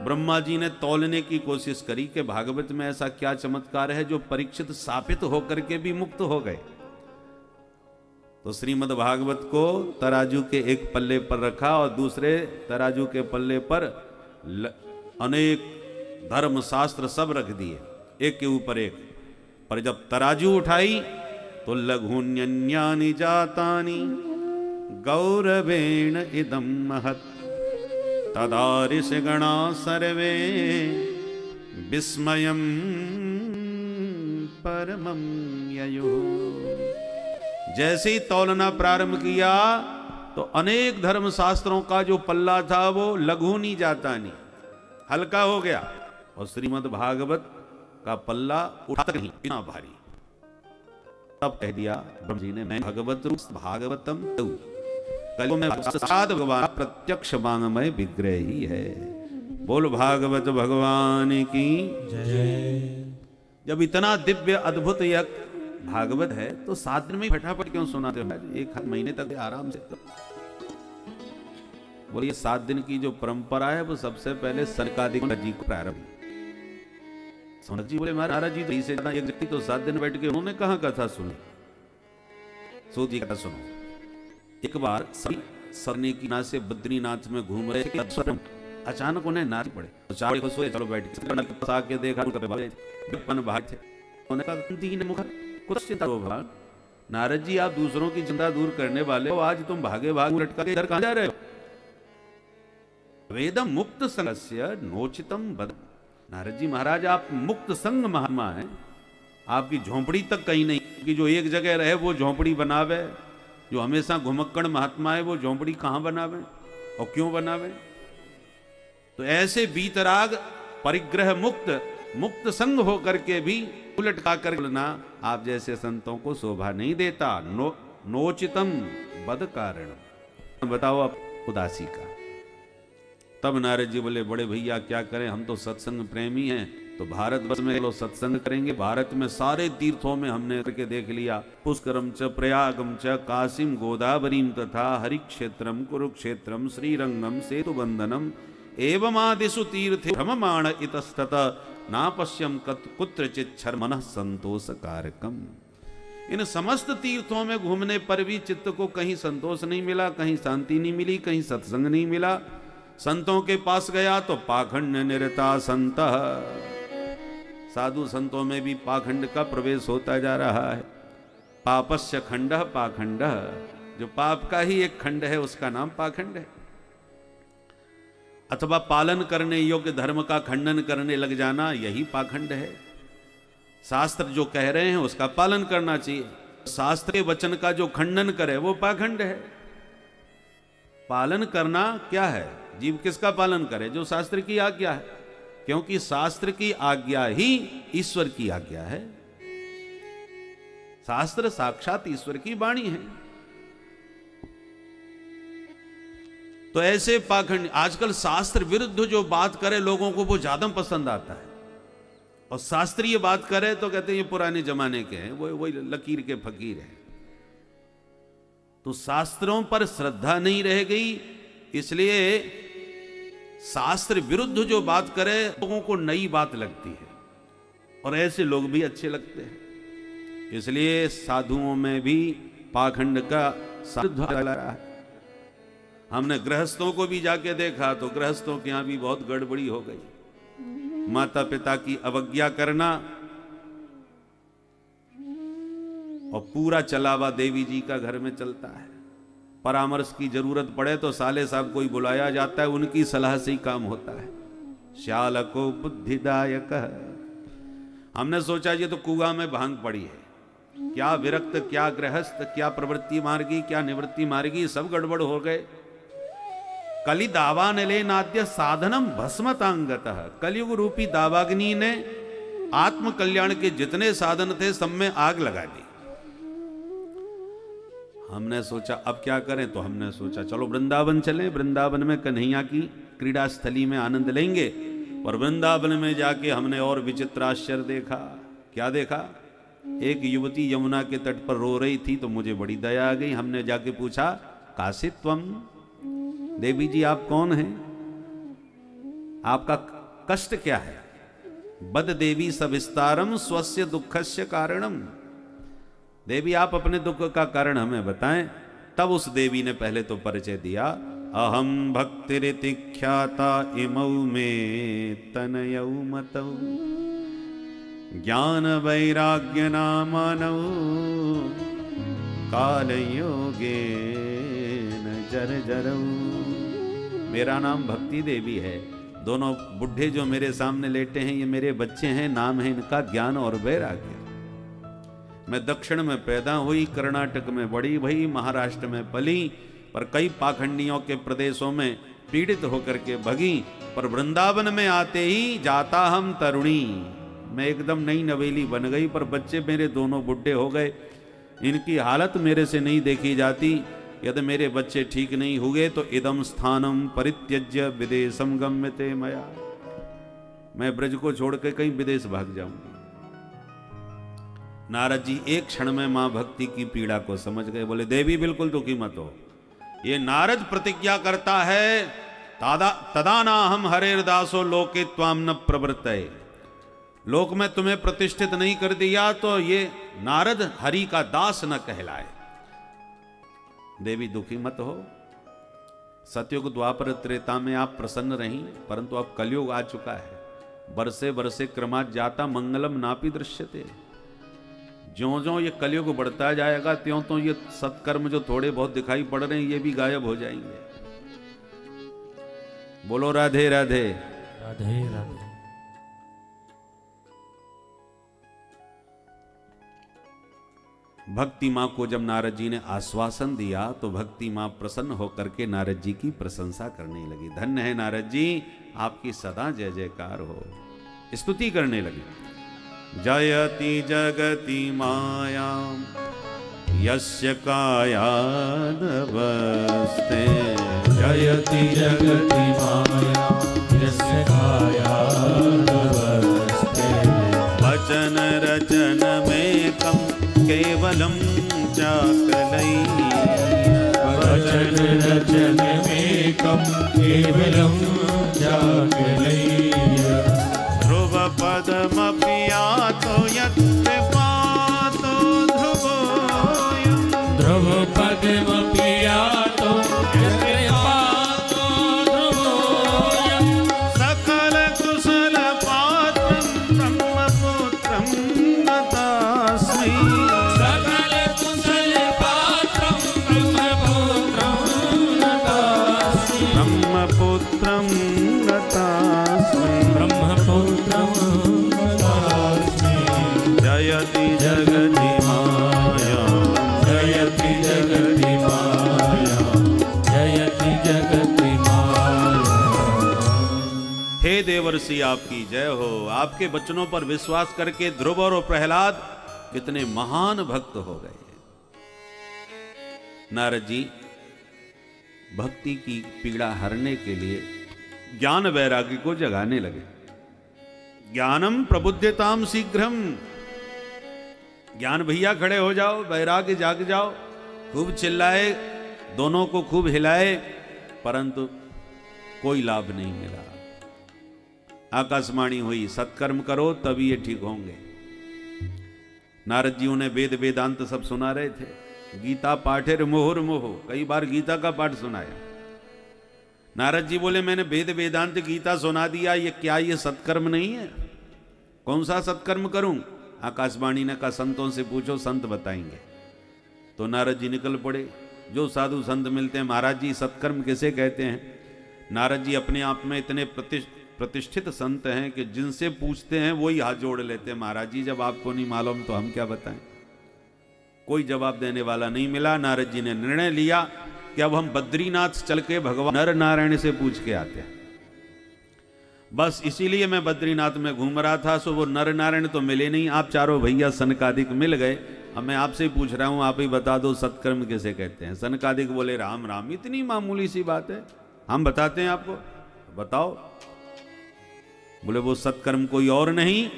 ब्रह्मा जी ने तौलने की कोशिश करी कि भागवत में ऐसा क्या चमत्कार है जो परीक्षित शापित होकर के भी मुक्त हो गए। तो श्रीमद् भागवत को तराजू के एक पल्ले पर रखा और दूसरे तराजू के पल्ले पर अनेक धर्म शास्त्र सब रख दिए, एक के ऊपर एक। पर जब तराजू उठाई तो लघुन्यन्यानि जातानि गौरवेण इदं महत् तदा ऋषिगणा सर्वे विस्मयं परमं ययुः। जैसे ही तौलना प्रारंभ किया तो अनेक धर्म शास्त्रों का जो पल्ला था वो लघुनी जातानी, हल्का हो गया और श्रीमद् भागवत का पल्ला उठा तक नहीं, इतना भारी। तब कह दिया ब्रह्म जी ने, मैं भगवत रूप भागवतम तु कलियुग में साक्षात भगवान प्रत्यक्ष वांगमय विग्रह ही है। बोल भागवत भगवान की जय। जब इतना दिव्य अद्भुत यह भागवत है तो 7 दिन में फटाफट क्यों सुनाते हो? 1 महीने तक आराम से। बोलिए 7 दिन की जो परंपरा है वो सबसे पहले सनकादिक जी को प्रारंभ। सनक जी बोले महाराज जी तो इसे एक व्यक्ति तो 7 दिन बैठ के उन्होंने कहाँ कथा सुनी। सूत जी कथा सुनो। एक बार सभी सरने की नाथ से बद्रीनाथ में घूम रहे थे, अचानक उन्हें नाच पड़े तो चार खुश हुए, चलो बैठ के देखा भाग थे। उन्होंने कहा तीन मुख कुछ चिंता हो भगवान। नारद जी आप दूसरों की चिंता दूर करने वाले हो, आज तुम भागे भाग लटका के इधर कहां जा रहे हो? वेदम मुक्त संगस्य नोचितम बद। नारद जी महाराज आप मुक्त संग महात्मा हैं, आपकी झोंपड़ी तक कहीं नहीं कि जो एक जगह रहे वो झोंपड़ी बनावे, जो हमेशा घुमक्कड़ महात्मा है वो झोंपड़ी कहां बनावे और क्यों बनावे? तो ऐसे बीतराग परिग्रह मुक्त संग होकर के भी उलटका कर बोलना आप जैसे संतों को शोभा नहीं देता। नोचितम बद कारण। बताओ आप उदासी का। तब नारद जी बोले बड़े भैया क्या करें, हम तो सत्संग प्रेमी हैं, तो भारतवर्ष में लोग सत्संग करेंगे। भारत में सारे तीर्थों में हमने करके देख लिया, पुष्करम च प्रयागम च काशीम गोदावरीम तथा हरिक्षेत्रम कुरुक्षेत्रम श्रीरंगम सेतुबंधनम एवं आदिषु तीर्थे भ्रममाण इतस्तत नापश्यम कुत्रचित् छर्मनः संतोष कारकम। इन समस्त तीर्थों में घूमने पर भी चित्त को कहीं संतोष नहीं मिला, कहीं शांति नहीं मिली, कहीं सत्संग नहीं मिला। संतों के पास गया तो पाखंड निरता संत, साधु संतों में भी पाखंड का प्रवेश होता जा रहा है। पापस्य खंड पाखंड, जो पाप का ही एक खंड है उसका नाम पाखंड है। अथवा पालन करने योग्य धर्म का खंडन करने लग जाना, यही पाखंड है। शास्त्र जो कह रहे हैं उसका पालन करना चाहिए, शास्त्र के वचन का जो खंडन करे वो पाखंड है। पालन करना क्या है? जीव किसका पालन करे? जो शास्त्र की आज्ञा है, क्योंकि शास्त्र की आज्ञा ही ईश्वर की आज्ञा है। शास्त्र साक्षात ईश्वर की वाणी है। तो ऐसे पाखंड, आजकल शास्त्र विरुद्ध जो बात करे लोगों को वो ज्यादा पसंद आता है, और शास्त्रीय बात करे तो कहते हैं ये पुराने जमाने के हैं, वही लकीर के फकीर हैं। तो शास्त्रों पर श्रद्धा नहीं रह गई, इसलिए शास्त्र विरुद्ध जो बात करे लोगों को नई बात लगती है, और ऐसे लोग भी अच्छे लगते हैं। इसलिए साधुओं में भी पाखंड का साधु रहा है। हमने गृहस्थों को भी जाके देखा तो गृहस्थों के यहां भी बहुत गड़बड़ी हो गई। माता पिता की अवज्ञा करना, और पूरा चलावा देवी जी का घर में चलता है। परामर्श की जरूरत पड़े तो साले साहब कोई बुलाया जाता है, उनकी सलाह से ही काम होता है। श्यालको बुद्धिदायक। हमने सोचा ये तो कुआं में भांग पड़ी है, क्या विरक्त, क्या गृहस्थ, क्या प्रवृत्ति मार्गी, क्या निवृत्ति मार्गी, सब गड़बड़ हो गए। कलि दावानले नाद्य साधनम भस्मतांगतः। कलयुग रूपी दावाग्नि ने आत्म कल्याण के जितने साधन थे सब में आग लगा दी। हमने सोचा अब क्या करें, तो हमने सोचा चलो वृंदावन चलें, वृंदावन में कन्हैया की क्रीड़ा स्थली में आनंद लेंगे। और वृंदावन में जाके हमने और विचित्र आश्चर्य देखा। क्या देखा? एक युवती यमुना के तट पर रो रही थी, तो मुझे बड़ी दया आ गई। हमने जाके पूछा कासित्वम, देवी जी आप कौन हैं, आपका कष्ट क्या है? बद देवी सविस्तारम स्वस्य दुखस्य कारणम। देवी आप अपने दुख का कारण हमें बताएं। तब उस देवी ने पहले तो परिचय दिया, अहम भक्तिरिति ख्याता इमौ में तनयौ मतौ ज्ञान वैराग्य नामानौ काल योगे न जर जरौ। मेरा नाम भक्ति देवी है। दोनों बुढ़े जो मेरे सामने लेटे हैं ये मेरे बच्चे हैं। नाम है इनका ज्ञान और वैराग्य। मैं दक्षिण में पैदा हुई, कर्नाटक में बड़ी भई, महाराष्ट्र में पली, पर कई पाखंडियों के प्रदेशों में पीड़ित होकर के भगी। पर वृंदावन में आते ही जाता हम तरुणी, मैं एकदम नई नवेली बन गई। पर बच्चे मेरे दोनों बुढ़े हो गए। इनकी हालत मेरे से नहीं देखी जाती। यदि मेरे बच्चे ठीक नहीं हुए तो इदम स्थानम परित्यज्य विदेशम गम्यते मया, मैं ब्रज को छोड़ के कहीं विदेश भाग जाऊंगी। नारद जी एक क्षण में मां भक्ति की पीड़ा को समझ गए। बोले देवी बिल्कुल दुखी मत हो। ये नारद प्रतिज्ञा करता है तदा ना हम हरेर्दासो लोके त्वाम न प्रवृत्तये। लोक में तुम्हें प्रतिष्ठित नहीं कर दिया तो ये नारद हरि का दास न कहलाए। देवी दुखी मत हो। सतयुग द्वापर त्रेता में आप प्रसन्न रहीं, परंतु अब कलयुग आ चुका है। बरसे बरसे क्रमात् जाता मंगलम नापि दृश्यते। ज्यों ज्यों ये कलयुग बढ़ता जाएगा त्यों तो ये सत्कर्म जो थोड़े बहुत दिखाई पड़ रहे हैं ये भी गायब हो जाएंगे। बोलो राधे राधे राधे राधे। भक्ति मां को जब नारद जी ने आश्वासन दिया तो भक्ति मां प्रसन्न होकर के नारद जी की प्रशंसा करने लगी। धन्य है नारद जी, आपकी सदा जय जयकार हो। स्तुति करने लगी। जयति जगति मायां यस्य कायादवस्ते। जयति जगति मायां यस्य कायादवस्ते। फलम चाकलैया। वचन रचन में कम केवलम चाकलैया। ध्रुव पदमपि यातो यत्र पातो ध्रुवोऽयम्। ध्रुव पदमपि यातो यत्र पातो ध्रुवोऽयम्। सकल कुशल पात्रं ब्रह्मपुत्रं नतास्मि। सकल कुशल पात्रं ब्रह्मपुत्रं नतास्मि। ब्रह्मपुत्रं नतास्मि। ब्रह्मपुत्रं नतास्मि। जयति जगति माया। जयति जगति माया। जयति जगति माया। हे देवर्षि आपकी जय हो। आपके वचनों पर विश्वास करके ध्रुव और प्रहलाद कितने महान भक्त हो गए। नारद जी भक्ति की पीड़ा हरने के लिए ज्ञान वैराग्य को जगाने लगे। ज्ञानम प्रबुद्धताम शीघ्रम। ज्ञान भैया खड़े हो जाओ, वैराग्य जाग जाओ। खूब चिल्लाए, दोनों को खूब हिलाए, परंतु कोई लाभ नहीं मिला। आकाशवाणी हुई, सत्कर्म करो तभी ये ठीक होंगे। नारद जी उन्हें वेद वेदांत सब सुना रहे थे। गीता पाठेर मुहुर्मुहु, कई बार गीता का पाठ सुनाया। नारद जी बोले मैंने वेद वेदांत गीता सुना दिया, ये क्या ये सत्कर्म नहीं है? कौन सा सत्कर्म करूं? आकाशवाणी ने कहा संतों से पूछो, संत बताएंगे। तो नारद जी निकल पड़े। जो साधु संत मिलते हैं, महाराज जी सत्कर्म किसे कहते हैं? नारद जी अपने आप में इतने प्रतिष्ठित संत हैं कि जिनसे पूछते हैं वही हाथ जोड़ लेते हैं। महाराज जी जब आपको नहीं मालूम तो हम क्या बताएं? कोई जवाब देने वाला नहीं मिला। नारद जी ने निर्णय लिया कि अब हम बद्रीनाथ चल के भगवान नर नारायण से पूछ के आते हैं। बस इसीलिए मैं बद्रीनाथ में घूम रहा था, सो वो नर नारायण तो मिले नहीं। आप चारों भैया सनकादिक मिल गए। अब मैं आपसे ही पूछ रहा हूं, आप ही बता दो सत्कर्म किसे कहते हैं? सनकादिक बोले राम राम, इतनी मामूली सी बात है, हम बताते हैं आपको। बताओ। बोले वो सत्कर्म कोई और नहीं,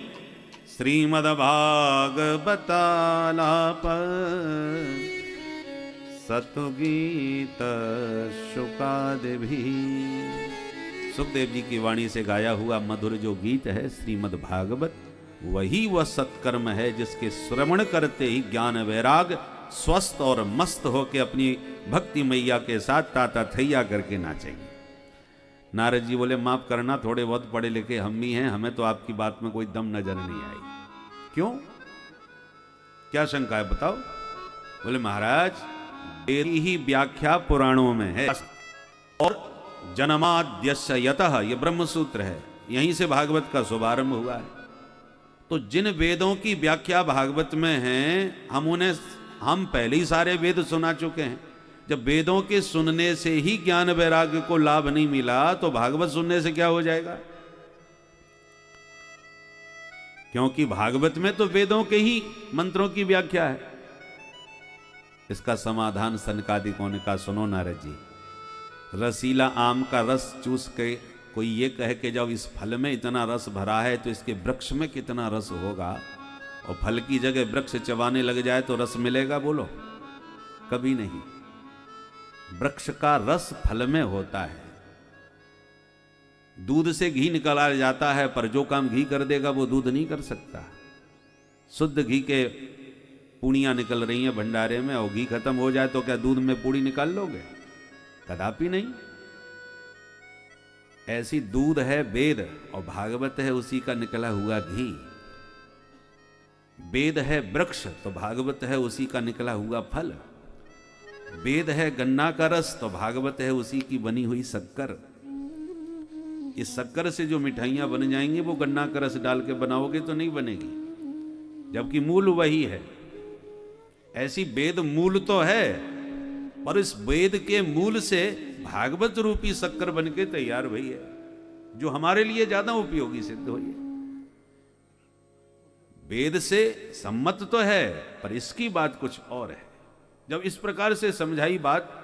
श्रीमद्भागवतालाप सतुगीत शुकादिभी। सुखदेव जी की वाणी से गाया हुआ मधुर जो गीत है श्रीमद् भागवत, वही वह सत्कर्म है जिसके श्रवण करते ही ज्ञान वैराग स्वस्थ और मस्त होकर अपनी भक्ति मैया के साथ ताता थैया करके नाचेंगे। नारद जी बोले माफ करना, थोड़े बहुत पढ़े लिखे हम भी हैं, हमें तो आपकी बात में कोई दम नजर नहीं आई। क्यों, क्या शंका है बताओ? बोले महाराज मेरी ही व्याख्या पुराणों में है और जन्माद्यस्य यतः, ये ब्रह्म सूत्र है, यहीं से भागवत का शुभारंभ हुआ है। तो जिन वेदों की व्याख्या भागवत में है हम पहले ही सारे वेद सुना चुके हैं। जब वेदों के सुनने से ही ज्ञान वैराग्य को लाभ नहीं मिला तो भागवत सुनने से क्या हो जाएगा? क्योंकि भागवत में तो वेदों के ही मंत्रों की व्याख्या है। इसका समाधान सनकादिकों ने कहा सुनो नारद जी, रसीला आम का रस चूस के कोई ये कहे कि जब इस फल में इतना रस भरा है तो इसके वृक्ष में कितना रस होगा, और फल की जगह वृक्ष चबाने लग जाए तो रस मिलेगा? बोलो, कभी नहीं। वृक्ष का रस फल में होता है। दूध से घी निकाला जाता है, पर जो काम घी कर देगा वो दूध नहीं कर सकता। शुद्ध घी के पूड़ियां निकल रही हैं भंडारे में, और घी खत्म हो जाए तो क्या दूध में पूड़ी निकाल लोगे? कदापि नहीं। ऐसी दूध है वेद और भागवत है उसी का निकला हुआ घी। वेद है वृक्ष तो भागवत है उसी का निकला हुआ फल। वेद है गन्ना का रस तो भागवत है उसी की बनी हुई शक्कर। इस शक्कर से जो मिठाइयां बन जाएंगी वो गन्ना का रस डाल के बनाओगे तो नहीं बनेगी, जबकि मूल वही है। ऐसी वेद मूल तो है, पर इस वेद के मूल से भागवत रूपी शक्कर बन के तैयार हुई है, जो हमारे लिए ज्यादा उपयोगी सिद्ध हुई है। वेद से सम्मत तो है, पर इसकी बात कुछ और है। जब इस प्रकार से समझाई बात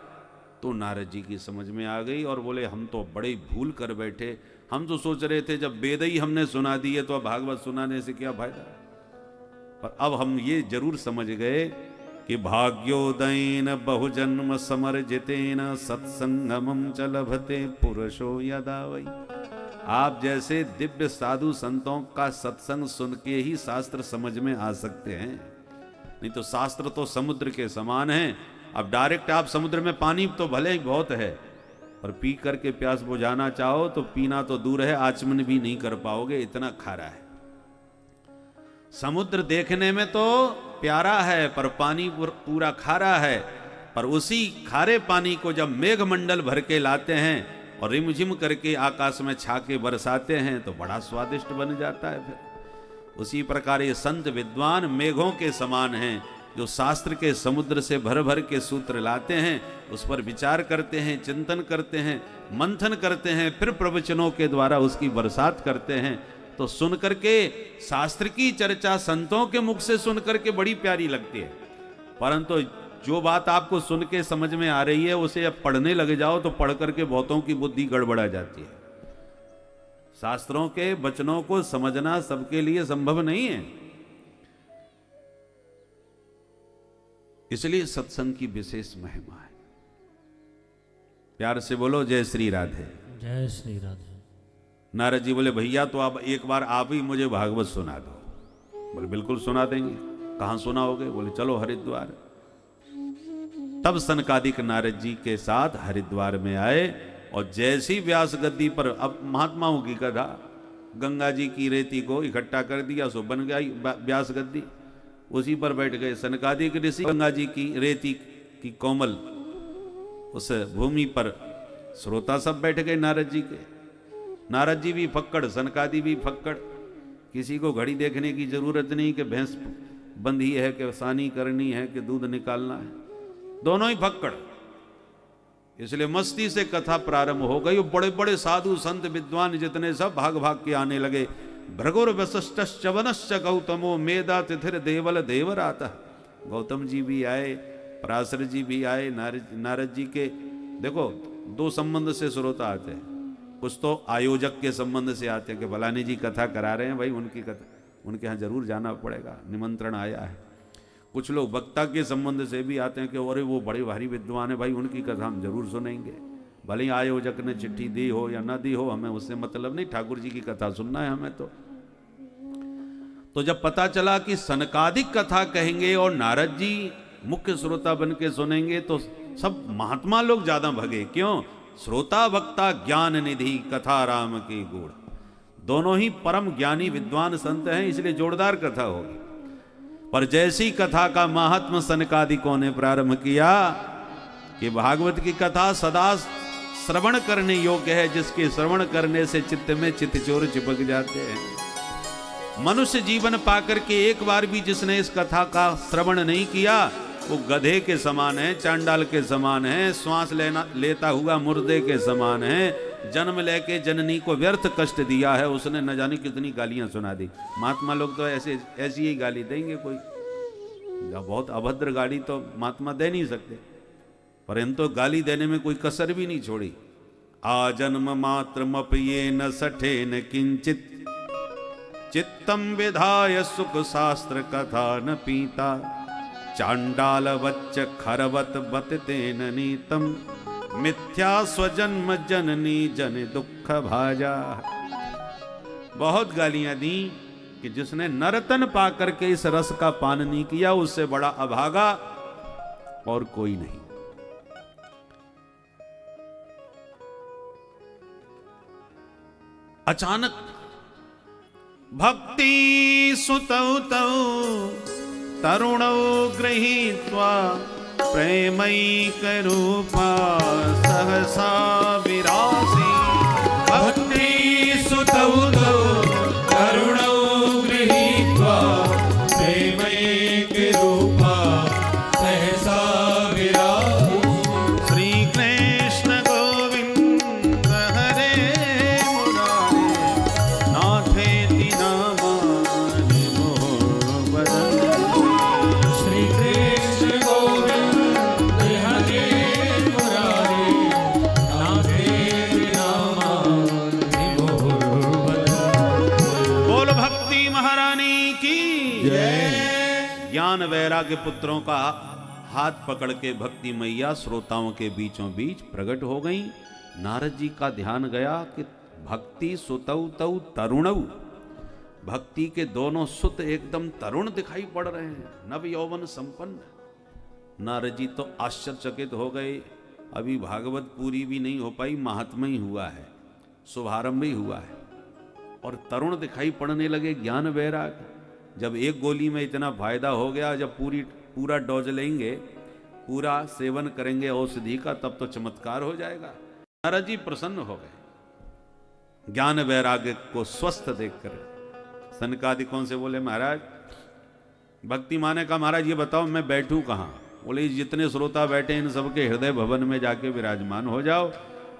तो नारद जी की समझ में आ गई और बोले हम तो बड़े भूल कर बैठे। हम तो सोच रहे थे जब वेद ही हमने सुना दिए तो अब भागवत सुनाने से क्या फायदा। पर अब हम ये जरूर समझ गए कि भाग्योदयेन बहुजन्म समर्जितेन सत्संगमं च लभते पुरुषो यदा वै। आप जैसे दिव्य साधु संतों का सत्संग सुन के ही शास्त्र समझ में आ सकते हैं, नहीं तो शास्त्र तो समुद्र के समान है। अब डायरेक्ट आप समुद्र में पानी तो भले ही बहुत है, पर पी करके प्यास बुझाना चाहो तो पीना तो दूर है, आचमन भी नहीं कर पाओगे, इतना खारा है। समुद्र देखने में तो प्यारा है पर पानी पूरा खारा है। पर उसी खारे पानी को जब मेघमंडल भर के लाते हैं और रिमझिम करके आकाश में छाके बरसाते हैं तो बड़ा स्वादिष्ट बन जाता है। फिर उसी प्रकार ये संत विद्वान मेघों के समान हैं, जो शास्त्र के समुद्र से भर भर के सूत्र लाते हैं, उस पर विचार करते हैं, चिंतन करते हैं, मंथन करते हैं, फिर प्रवचनों के द्वारा उसकी बरसात करते हैं। तो सुन करके शास्त्र की चर्चा संतों के मुख से सुन करके बड़ी प्यारी लगती है, परंतु जो बात आपको सुन के समझ में आ रही है उसे अब पढ़ने लग जाओ तो पढ़ करके बहुतों की बुद्धि गड़बड़ा जाती है। शास्त्रों के वचनों को समझना सबके लिए संभव नहीं है, इसलिए सत्संग की विशेष महिमा है। प्यार से बोलो जय श्री राधे। जय श्री राधे। नारद जी बोले भैया तो आप एक बार आप ही मुझे भागवत सुना दो। बोले बिल्कुल सुना देंगे। कहां सुनाओगे? बोले चलो हरिद्वार। तब सनकादिक नारद जी के साथ हरिद्वार में आए और जैसी व्यास गद्दी पर, अब महात्माओं की कथा, गंगा जी की रेती को इकट्ठा कर दिया सो बन गई व्यास गद्दी, उसी पर बैठ गए सनकादिक ऋषि। गंगा जी की रेती की कोमल उस भूमि पर श्रोता सब बैठ गए नारद जी के। नारद जी भी फक्कड़, सनकादि भी फक्कड़। किसी को घड़ी देखने की जरूरत नहीं कि भैंस बंधी है कि सानी करनी है कि दूध निकालना है, दोनों ही फक्कड़। इसलिए मस्ती से कथा प्रारंभ हो गई। बड़े बड़े साधु संत विद्वान जितने सब भाग भाग के आने लगे। भृगुर वशिष्ठ वनश्च गौतमो मेधा तिथिर देवल देवराता। गौतम जी भी आए, पराशर जी भी आए। नारद जी के देखो दो संबंध से श्रोता आते हैं। कुछ तो आयोजक के संबंध से आते हैं कि फलानी जी कथा करा रहे हैं, भाई उनकी कथा, उनके यहाँ जरूर जाना पड़ेगा, निमंत्रण आया है। कुछ लोग वक्ता के संबंध से भी आते हैं कि अरे वो बड़े भारी विद्वान है, भाई उनकी कथा हम जरूर सुनेंगे, भले ही आयोजक ने चिट्ठी दी हो या ना दी हो, हमें उससे मतलब नहीं, ठाकुर जी की कथा सुनना है हमें। तो जब पता चला कि सनकादिक कथा कहेंगे और नारद जी मुख्य श्रोता बन के सुनेंगे तो सब महात्मा लोग ज्यादा भगे। क्यों? श्रोता वक्ता ज्ञान निधि कथा राम की गुण, दोनों ही परम ज्ञानी विद्वान संत हैं, इसलिए जोरदार कथा होगी। पर जैसी कथा का महात्म सनकादिकों ने प्रारंभ किया कि भागवत की कथा सदा श्रवण करने योग्य है, जिसके श्रवण करने से चित्त में चित्तचोर चिपक जाते हैं। मनुष्य जीवन पाकर के एक बार भी जिसने इस कथा का श्रवण नहीं किया वो गधे के समान है, चांडाल के समान है, श्वास लेता हुआ मुर्दे के समान है। जन्म लेके जननी को व्यर्थ कष्ट दिया है, उसने न जाने कितनी गालियां सुना दी। महात्मा लोग तो ऐसी ही गाली देंगे, कोई बहुत अभद्र गाली तो महात्मा दे नहीं सकते, परंतु गाली देने में कोई कसर भी नहीं छोड़ी। आ जन्म मात्र मपये न सठे न किंचित, चित्तम विधाय सुख शास्त्र कथा न पीता, चांडाल वच्च खरवत बततेन नीतम, मिथ्या स्वजन्म जननी जन दुख भाजा। बहुत गालियां दी कि जिसने नरतन पाकर के इस रस का पान नहीं किया उससे बड़ा अभागा और कोई नहीं। अचानक भक्ति सुतौ तौ तरुणौ गृहीत्वा प्रेमैक रूपा सहसा विरासी। भक्ति सुतौ तौ तरुणौ गृहीत्वा प्रेमैक रूपा सहसा विरासी। श्री कृष्ण गोविंद हरे मुरारे, नाथेति नामानि मोहबदन्ति। श्री कृष्ण गोविंद हरे मुरारे, नाथेति नामानि मोहबदन्ति। बोल भक्ति महारानी की जय। ज्ञान वैराग्य पुत्रों का हाथ पकड़ के भक्ति मैया श्रोताओं के बीचों बीच प्रकट हो गई। नारद जी का ध्यान गया कि भक्ति सुतौ तौ तरुणौ, भक्ति के दोनों सुत एकदम तरुण दिखाई पड़ रहे हैं, नव यौवन संपन्न। नारद जी तो आश्चर्यचकित हो गए। अभी भागवत पूरी भी नहीं हो पाई, महात्मा ही हुआ है, शुभारंभ ही हुआ है, और तरुण दिखाई पड़ने लगे। ज्ञान वैराग, जब एक गोली में इतना फायदा हो गया, जब पूरा डोज लेंगे, पूरा सेवन करेंगे औषधि का, तब तो चमत्कार हो जाएगा। नारद जी प्रसन्न हो गए ज्ञान वैराग्य को स्वस्थ देखकर। सनकादिकों से बोले, महाराज भक्ति माने का, महाराज ये बताओ मैं बैठूं कहाँ? बोले, जितने श्रोता बैठे इन सबके हृदय भवन में जाके विराजमान हो जाओ,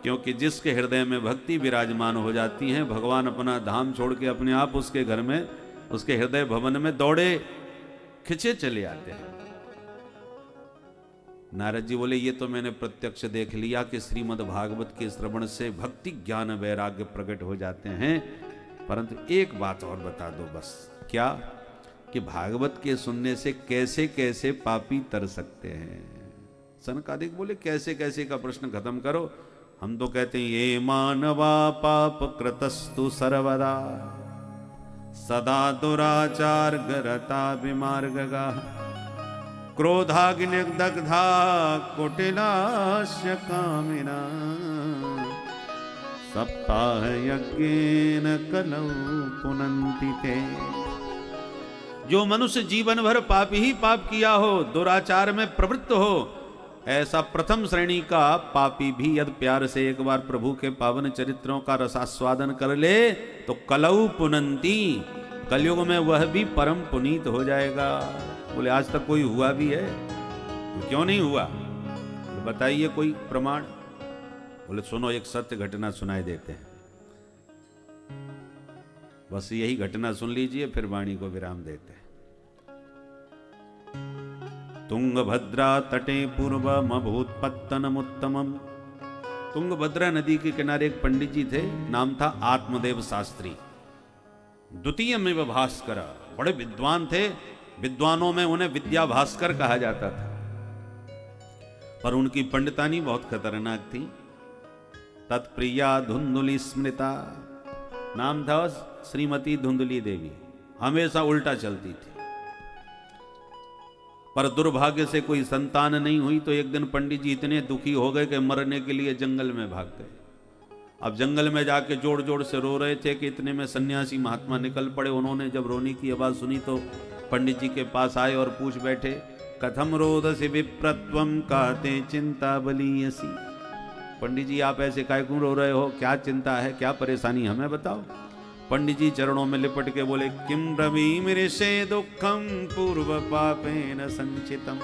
क्योंकि जिसके हृदय में भक्ति विराजमान हो जाती है, भगवान अपना धाम छोड़ के अपने आप उसके घर में, उसके हृदय भवन में दौड़े खिंचे चले आते हैं। नारद जी बोले, ये तो मैंने प्रत्यक्ष देख लिया कि श्रीमद् भागवत के श्रवण से भक्ति ज्ञान वैराग्य प्रकट हो जाते हैं, परंतु एक बात और बता दो बस। क्या? कि भागवत के सुनने से कैसे कैसे पापी तर सकते हैं। सनकादिक बोले, कैसे कैसे का प्रश्न खत्म करो। हम तो कहते हैं, ये मानवा पाप कृतस्तु सर्वदा सदा दुराचार गरता विमार्गगा क्रोधाग्निदग्धा कुटिलास्य कामिना सप्ताह यज्ञेन कलौ पुनन्ति ते। जो मनुष्य जीवन भर पाप ही पाप किया हो, दुराचार में प्रवृत्त हो, ऐसा प्रथम श्रेणी का पापी भी यदि प्यार से एक बार प्रभु के पावन चरित्रों का रसास्वादन कर ले तो कलौ पुनन्ति, कलयुग में वह भी परम पुनीत हो जाएगा। बोले, आज तक कोई हुआ भी है? तो क्यों नहीं हुआ? तो बताइए कोई प्रमाण। बोले, सुनो एक सत्य घटना सुनाई देते हैं, बस यही घटना सुन लीजिए, फिर वाणी को विराम देते हैं। तुंगभद्रा तटे पूर्वमभूत्पत्तनमुत्तमम्। तुंगभद्रा नदी के किनारे एक पंडित जी थे, नाम था आत्मदेव शास्त्री। द्वितीयमेव भास्कर, बड़े विद्वान थे, विद्वानों में उन्हें विद्या भास्कर कहा जाता था, पर उनकी पंडितानी बहुत खतरनाक थी। तत्प्रिया धुंधुली स्मृता, नाम था श्रीमती धुंधुली देवी, हमेशा उल्टा चलती थी। पर दुर्भाग्य से कोई संतान नहीं हुई, तो एक दिन पंडित जी इतने दुखी हो गए कि मरने के लिए जंगल में भाग गए। अब जंगल में जाके जोर जोर से रो रहे थे कि इतने में सन्यासी महात्मा निकल पड़े। उन्होंने जब रोने की आवाज सुनी तो पंडित जी के पास आए और पूछ बैठे, कथम रोदसी विप्रत्वम काते चिंता बलीयसी। पंडित जी आप ऐसे काय क्यों रो रहे हो, क्या चिंता है, क्या परेशानी, हमें बताओ। पंडित जी चरणों में लिपट के बोले, किम ब्रवीमि मृषे दुखम पूर्व पापेन संचितम।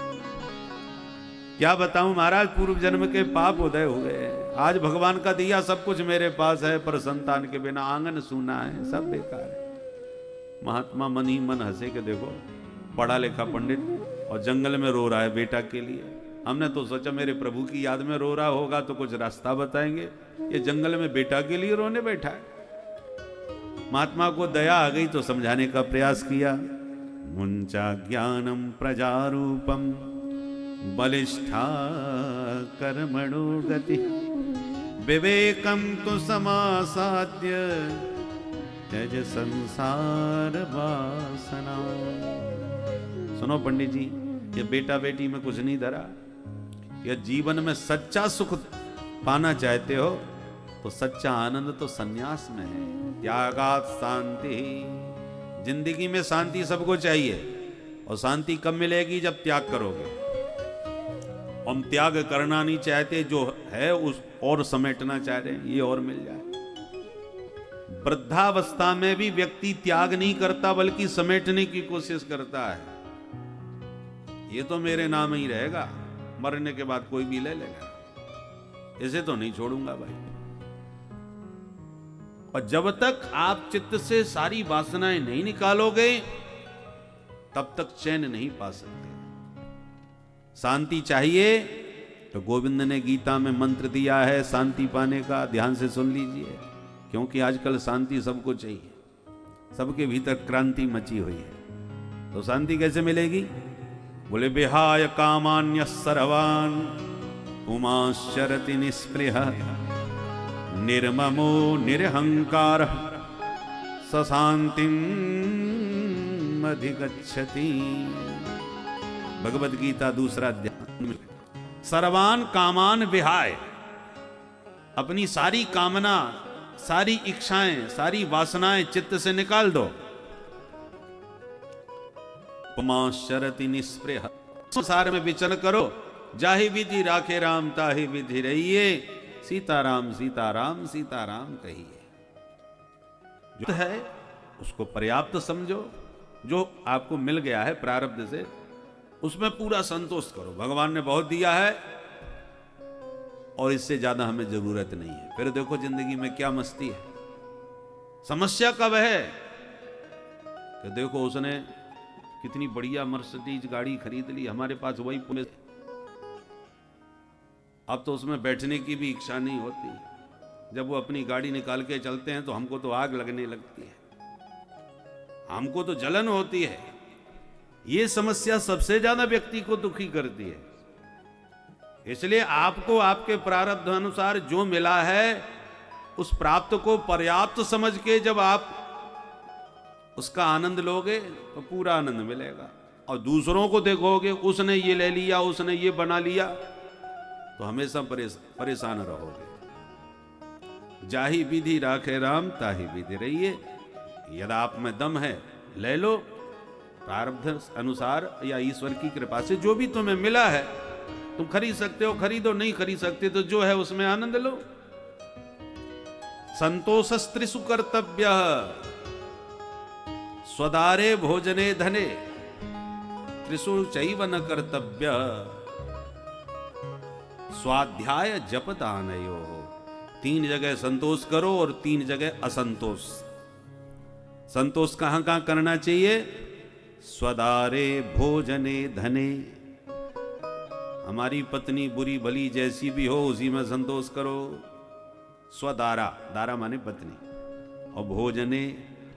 क्या बताऊं महाराज, पूर्व जन्म के पाप उदय हो गए। आज भगवान का दिया सब कुछ मेरे पास है, पर संतान के बिना आंगन सूना है, सब बेकार है। महात्मा मन ही मन हंसे के देखो, पढ़ा लिखा पंडित और जंगल में रो रहा है बेटा के लिए। हमने तो सोचा मेरे प्रभु की याद में रो रहा होगा तो कुछ रास्ता बताएंगे, ये जंगल में बेटा के लिए रोने बैठा है। महात्मा को दया आ गई तो समझाने का प्रयास किया। मुंचा ज्ञानम प्रजारूपम बलिष्ठा कर्मणो गति विवेकम तो समासाद्य त्यज संसार वासना। सुनो पंडित जी, ये बेटा बेटी में कुछ नहीं धरा। ये जीवन में सच्चा सुख पाना चाहते हो तो सच्चा आनंद तो सन्यास में है। त्यागात शांति, जिंदगी में शांति सबको चाहिए, और शांति कब मिलेगी? जब त्याग करोगे। हम त्याग करना नहीं चाहते, जो है उस और समेटना चाह रहे हैं, ये और मिल जाए। वृद्धावस्था में भी व्यक्ति त्याग नहीं करता बल्कि समेटने की कोशिश करता है। ये तो मेरे नाम ही रहेगा, मरने के बाद कोई भी ले लेगा, इसे तो नहीं छोड़ूंगा भाई। और जब तक आप चित्त से सारी वासनाएं नहीं निकालोगे तब तक चैन नहीं पा सकते। शांति चाहिए तो गोविंद ने गीता में मंत्र दिया है शांति पाने का, ध्यान से सुन लीजिए, क्योंकि आजकल शांति सबको चाहिए, सबके भीतर क्रांति मची हुई है। तो शांति कैसे मिलेगी? बोले विहाय कामान्य सर्वान पुमाश्चरति निस्पृह निर्ममो निरहंकार सशांतिम अधिगच्छति। भगवद गीता 2 अध्याय। सर्वान कामान विहाय, अपनी सारी कामना, सारी इच्छाएं, सारी वासनाएं चित्त से निकाल दो। पुमाश्चरति निस्पृह, संसार में विचरण करो। जाहि विधि राखे राम ताहि विधि रहिए, सीताराम सीताराम सीताराम कहिए। जो है उसको पर्याप्त समझो, जो आपको मिल गया है प्रारब्ध से उसमें पूरा संतोष करो। भगवान ने बहुत दिया है और इससे ज्यादा हमें जरूरत नहीं है। फिर देखो जिंदगी में क्या मस्ती है। समस्या कब है कि देखो उसने कितनी बढ़िया मर्सिडीज गाड़ी खरीद ली, हमारे पास वही पुलिस, अब तो उसमें बैठने की भी इच्छा नहीं होती। जब वो अपनी गाड़ी निकाल के चलते हैं तो हमको तो आग लगने लगती है, हमको तो जलन होती है। ये समस्या सबसे ज्यादा व्यक्ति को दुखी करती है। इसलिए आपको आपके प्रारब्ध अनुसार जो मिला है उस प्राप्त को पर्याप्त समझ के जब आप उसका आनंद लोगे तो पूरा आनंद मिलेगा। और दूसरों को देखोगे उसने ये ले लिया, उसने ये बना लिया, तो हमेशा परेशान रहोगे। जाहि विधि राखे राम ताहि विधि रहिए। यदि आप में दम है ले लो, प्रारब्ध अनुसार या ईश्वर की कृपा से जो भी तुम्हें मिला है तुम खरीद सकते हो, खरीदो, नहीं खरीद सकते तो जो है उसमें आनंद लो। संतोषस्त्रिषु कर्तव्य स्वदारे भोजने धने त्रिषु चैव न कर्तव्य स्वाध्याय जप दानयो। 3 जगह संतोष करो और 3 जगह असंतोष। संतोष कहां कहां करना चाहिए? स्वदारे भोजने धने। हमारी पत्नी बुरी भली जैसी भी हो उसी में संतोष करो। स्वदारा, दारा माने पत्नी। और भोजने,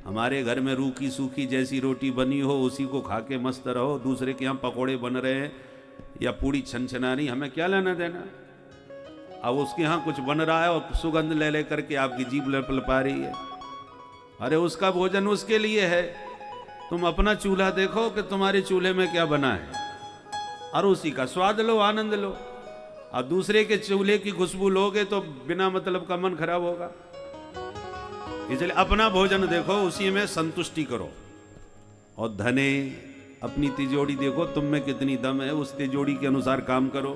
हमारे घर में रूखी सूखी जैसी रोटी बनी हो उसी को खा के मस्त रहो। दूसरे के यहाँ पकोड़े बन रहे हैं या पूड़ी छनछना रही, हमें क्या लेना देना। अब उसके यहाँ कुछ बन रहा है और सुगंध ले ले करके आपकी जीभ लपलपा रही है। अरे उसका भोजन उसके लिए है, तुम अपना चूल्हा देखो कि तुम्हारे चूल्हे में क्या बना है और उसी का स्वाद लो, आनंद लो। अब दूसरे के चूल्हे की खुशबू लोगे तो बिना मतलब का मन खराब होगा। इसलिए अपना भोजन देखो, उसी में संतुष्टि करो। और धने, अपनी तिजोरी देखो तुम में कितनी दम है, उस तिजोरी के अनुसार काम करो।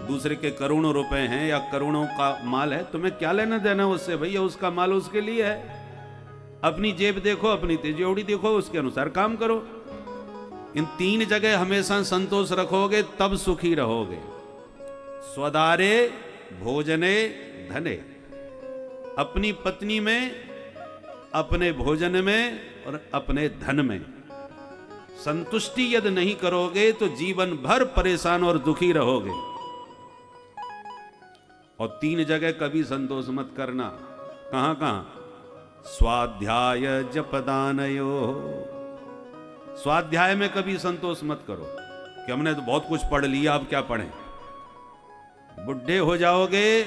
दूसरे के करोड़ों रुपए हैं या करोड़ों का माल है, तुम्हें क्या लेना देना उससे? भैया उसका माल उसके लिए है। अपनी जेब देखो, अपनी तिजोरी देखो, उसके अनुसार काम करो। इन 3 जगह हमेशा संतोष रखोगे तब सुखी रहोगे। स्वदारे भोजने धने, अपनी पत्नी में, अपने भोजन में और अपने धन में संतुष्टि यदि नहीं करोगे तो जीवन भर परेशान और दुखी रहोगे। और 3 जगह कभी संतोष मत करना। कहां कहां? स्वाध्याय जपदानयो। स्वाध्याय में कभी संतोष मत करो कि हमने तो बहुत कुछ पढ़ लिया, अब क्या पढ़ें। बुढ़े हो जाओगे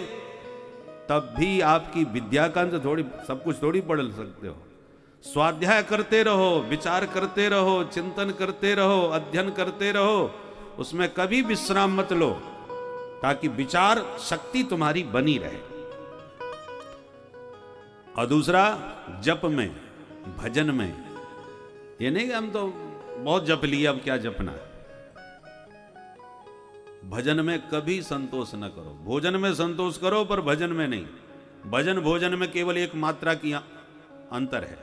तब भी आपकी विद्या का अंत थोड़ी, सब कुछ थोड़ी पढ़ सकते हो। स्वाध्याय करते रहो, विचार करते रहो, चिंतन करते रहो, अध्ययन करते रहो, उसमें कभी विश्राम मत लो ताकि विचार शक्ति तुम्हारी बनी रहे। और दूसरा जप में, भजन में। ये नहीं कि हम तो बहुत जप लिया अब क्या जपना है। भजन में कभी संतोष न करो। भोजन में संतोष करो पर भजन में नहीं। भजन भोजन में केवल एक मात्रा की अंतर है।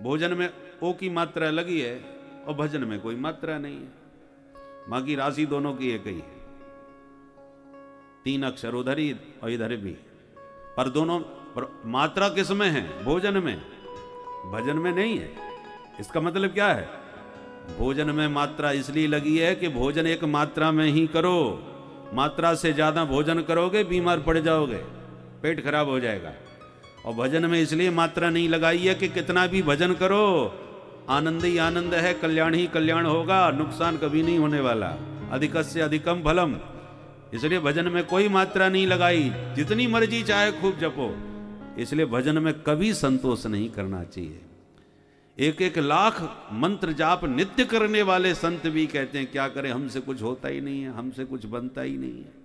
भोजन में ओ की मात्रा लगी है और भजन में कोई मात्रा नहीं है। बाकी राशि दोनों की एक ही है। 3 अक्षर उधर ही और इधर भी, पर दोनों पर मात्रा किस में है? भोजन में, भजन में नहीं है। इसका मतलब क्या है? भोजन में मात्रा इसलिए लगी है कि भोजन एक मात्रा में ही करो। मात्रा से ज्यादा भोजन करोगे बीमार पड़ जाओगे, पेट खराब हो जाएगा। और भजन में इसलिए मात्रा नहीं लगाई है कि कितना भी भजन करो आनंद ही आनंद है, कल्याण ही कल्याण होगा, नुकसान कभी नहीं होने वाला। अधिकस्य अधिकम फलम, इसलिए भजन में कोई मात्रा नहीं लगाई, जितनी मर्जी चाहे खूब जपो। इसलिए भजन में कभी संतोष नहीं करना चाहिए। एक एक लाख मंत्र जाप नित्य करने वाले संत भी कहते हैं क्या करें, हमसे कुछ होता ही नहीं है, हमसे कुछ बनता ही नहीं है।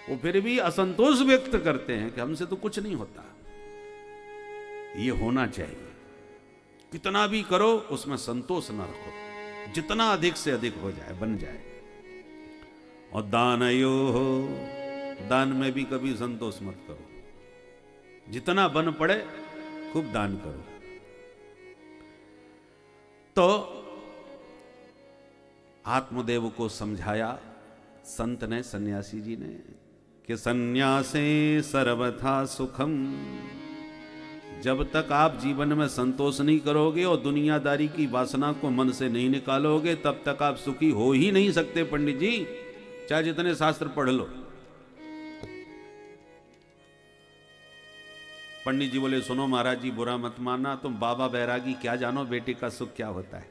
वो फिर भी असंतोष व्यक्त करते हैं कि हमसे तो कुछ नहीं होता। ये होना चाहिए, कितना भी करो उसमें संतोष न रखो, जितना अधिक से अधिक हो जाए बन जाए। और दानयो हो, दान में भी कभी संतोष मत करो, जितना बन पड़े खूब दान करो। तो आत्मदेव को समझाया संत ने, सन्यासी जी ने, कि सन्यासे सर्वथा सुखम। जब तक आप जीवन में संतोष नहीं करोगे और दुनियादारी की वासना को मन से नहीं निकालोगे, तब तक आप सुखी हो ही नहीं सकते पंडित जी, चाहे जितने शास्त्र पढ़ लो। पंडित जी बोले सुनो महाराज जी, बुरा मत मानना, तुम बाबा बैरागी क्या जानो बेटे का सुख क्या होता है।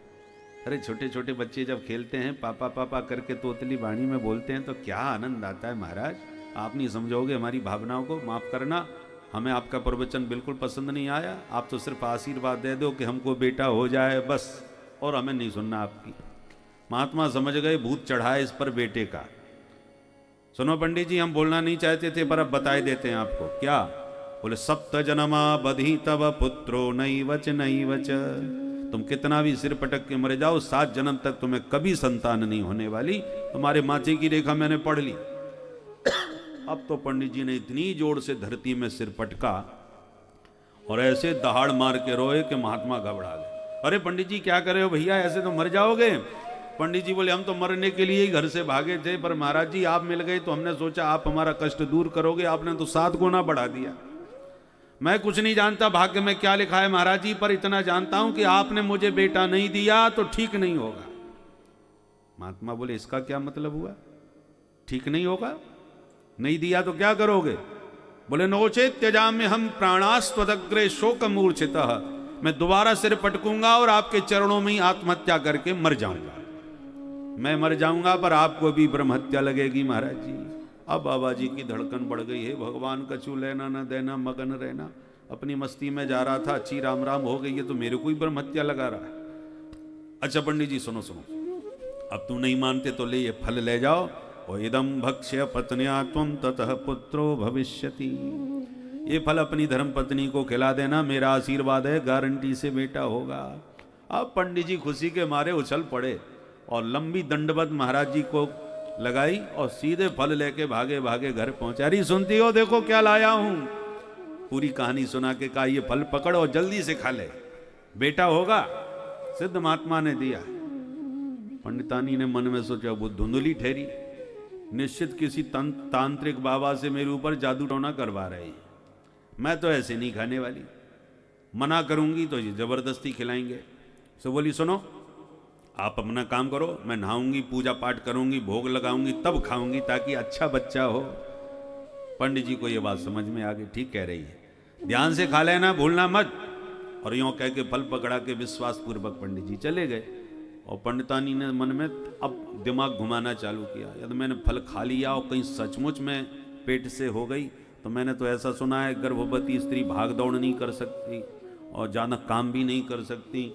अरे छोटे छोटे बच्चे जब खेलते हैं पापा पापा करके तोतली वाणी में बोलते हैं तो क्या आनंद आता है महाराज। आप नहीं समझोगे हमारी भावनाओं को, माफ करना, हमें आपका प्रवचन बिल्कुल पसंद नहीं आया। आप तो सिर्फ आशीर्वाद दे दो कि हमको बेटा हो जाए बस, और हमें नहीं सुनना आपकी। महात्मा समझ गए भूत चढ़ा है इस पर बेटे का। सुनो पंडित जी, हम बोलना नहीं चाहते थे पर अब बताए देते हैं आपको। क्या बोले, सप्त जन्मा बधी तब पुत्रो नैवच नैवच। तुम कितना भी सिर पटक के मर जाओ, 7 जन्म तक तुम्हें कभी संतान नहीं होने वाली। तुम्हारे माथे की रेखा मैंने पढ़ ली। अब तो पंडित जी ने इतनी जोर से धरती में सिर पटका और ऐसे दहाड़ मार के रोए कि महात्मा घबरा गए। अरे पंडित जी क्या कर रहे हो भैया, ऐसे तो मर जाओगे। पंडित जी बोले हम तो मरने के लिए ही घर से भागे थे, पर महाराज जी आप मिल गए तो हमने सोचा आप हमारा कष्ट दूर करोगे, आपने तो 7 गुना बढ़ा दिया। मैं कुछ नहीं जानता भाग्य में क्या लिखा है महाराज जी, पर इतना जानता हूं कि आपने मुझे बेटा नहीं दिया तो ठीक नहीं होगा। महात्मा बोले इसका क्या मतलब हुआ, ठीक नहीं होगा? नहीं दिया तो क्या करोगे? बोले नोचे त्यजाम्य हम प्राणास्त्वदग्रे शोक मूर्छितः। मैं दोबारा सिर पटकूंगा और आपके चरणों में ही आत्महत्या करके मर जाऊंगा। मैं मर जाऊंगा पर आपको भी ब्रह्म हत्या लगेगी महाराज जी। अब बाबा जी की धड़कन बढ़ गई है, भगवान कछु लेना न देना मगन रहना। अपनी मस्ती में जा रहा था, अच्छी राम राम हो गई है तो मेरे को ही ब्रह्म हत्या लगा रहा है। अच्छा पंडित जी सुनो सुनो, अब तुम नहीं मानते तो ले ये फल ले जाओ, और इदम भक्ष्य पत्न्या त्वं ततः पुत्रो भविष्यति। ये फल अपनी धर्म पत्नी को खिला देना, मेरा आशीर्वाद है, गारंटी से बेटा होगा। अब पंडित जी खुशी के मारे उछल पड़े और लंबी दंडवत महाराज जी को लगाई और सीधे फल लेके भागे भागे घर पहुंचा। अरे सुनती हो देखो क्या लाया हूं। पूरी कहानी सुना के कहा ये फल पकड़ और जल्दी से खा ले, बेटा होगा। सिद्ध महात्मा ने दिया। पंडितानी ने मन में सोचा वो धुंधली ठहरी, निश्चित किसी तांत्रिक बाबा से मेरे ऊपर जादू टोना करवा रहे हैं। मैं तो ऐसे नहीं खाने वाली, मना करूंगी तो ये जबरदस्ती खिलाएंगे। सो बोली सुनो आप अपना काम करो, मैं नहाऊंगी, पूजा पाठ करूंगी, भोग लगाऊंगी, तब खाऊंगी ताकि अच्छा बच्चा हो। पंडित जी को ये बात समझ में आ गई, ठीक कह रही है, ध्यान से खा लेना, भूलना मत। और यूं कह के फल पकड़ा के विश्वास पूर्वक पंडित जी चले गए। और पंडितानी ने मन में अब दिमाग घुमाना चालू किया, यदि मैंने फल खा लिया और कहीं सचमुच में पेट से हो गई तो मैंने तो ऐसा सुना है गर्भवती स्त्री भाग दौड़ नहीं कर सकती और ज़्यादा काम भी नहीं कर सकती,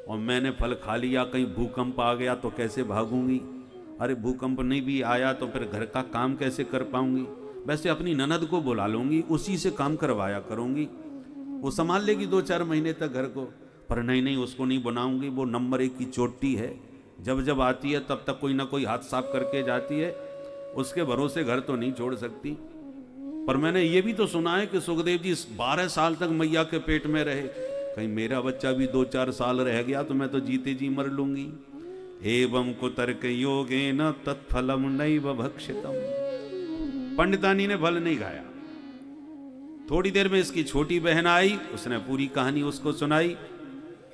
और मैंने फल खा लिया, कहीं भूकंप आ गया तो कैसे भागूंगी? अरे भूकंप नहीं भी आया तो फिर घर का काम कैसे कर पाऊंगी? वैसे अपनी ननद को बुला लूंगी, उसी से काम करवाया करूंगी, वो संभाल लेगी 2-4 महीने तक घर को। पर नहीं नहीं, उसको नहीं बनाऊंगी, वो नंबर 1 की चोटी है, जब जब आती है तब तक कोई ना कोई हाथ साफ करके जाती है, उसके भरोसे घर तो नहीं छोड़ सकती। पर मैंने ये भी तो सुना है कि सुखदेव जी 12 साल तक मैया के पेट में रहे, कहीं मेरा बच्चा भी 2-4 साल रह गया तो मैं तो जीते जी मर लूंगी। एवं कुतर्क योगेन तत्फलम नैव भक्षितम। पंडितानी ने फल नहीं खाया। थोड़ी देर में इसकी छोटी बहन आई, उसने पूरी कहानी उसको सुनाई।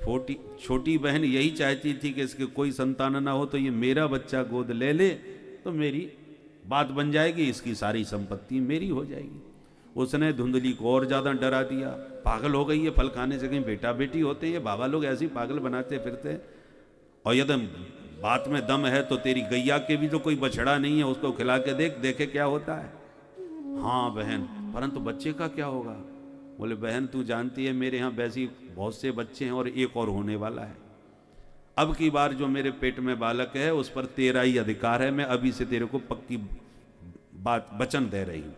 छोटी बहन यही चाहती थी कि इसके कोई संतान ना हो तो ये मेरा बच्चा गोद ले ले तो मेरी बात बन जाएगी, इसकी सारी संपत्ति मेरी हो जाएगी। उसने धुंधली को और ज़्यादा डरा दिया। पागल हो गई है, फल खाने से कहीं बेटा बेटी होते हैं, ये बाबा लोग ऐसे ही पागल बनाते फिरते। और यदि बात में दम है तो तेरी गैया के भी तो कोई बछड़ा नहीं है, उसको खिला के देख, देखे क्या होता है। हाँ बहन, परंतु बच्चे का क्या होगा? बोले बहन तू जानती है मेरे यहाँ वैसी बहुत से बच्चे हैं और एक और होने वाला है। अब की बार जो मेरे पेट में बालक है उस पर तेरा ही अधिकार है, मैं अभी से तेरे को पक्की बात वचन दे रही हूँ।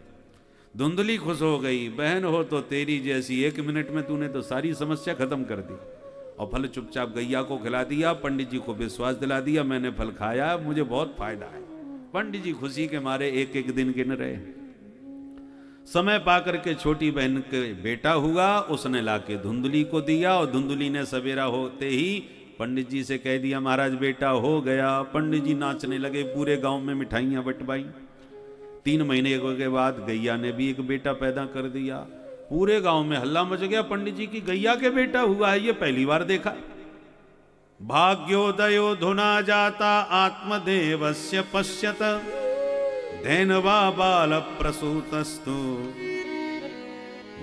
धुंधली खुश हो गई, बहन हो तो तेरी जैसी, 1 मिनट में तूने तो सारी समस्या खत्म कर दी। और फल चुपचाप गैया को खिला दिया, पंडित जी को विश्वास दिला दिया मैंने फल खाया, मुझे बहुत फायदा है। पंडित जी खुशी के मारे एक एक दिन गिन रहे। समय पाकर के छोटी बहन के बेटा हुआ, उसने लाके धुंधली को दिया और धुंधली ने सवेरा होते ही पंडित जी से कह दिया महाराज बेटा हो गया। पंडित जी नाचने लगे, पूरे गांव में मिठाइयां बंटवाई। 3 महीने के बाद गैया ने भी एक बेटा पैदा कर दिया। पूरे गांव में हल्ला मच गया, पंडित जी की गैया के बेटा हुआ है, ये पहली बार देखा। भाग्योदयो धुना जाता आत्मदेवस्य पश्यत धैनवा बाल प्रसूतस्तु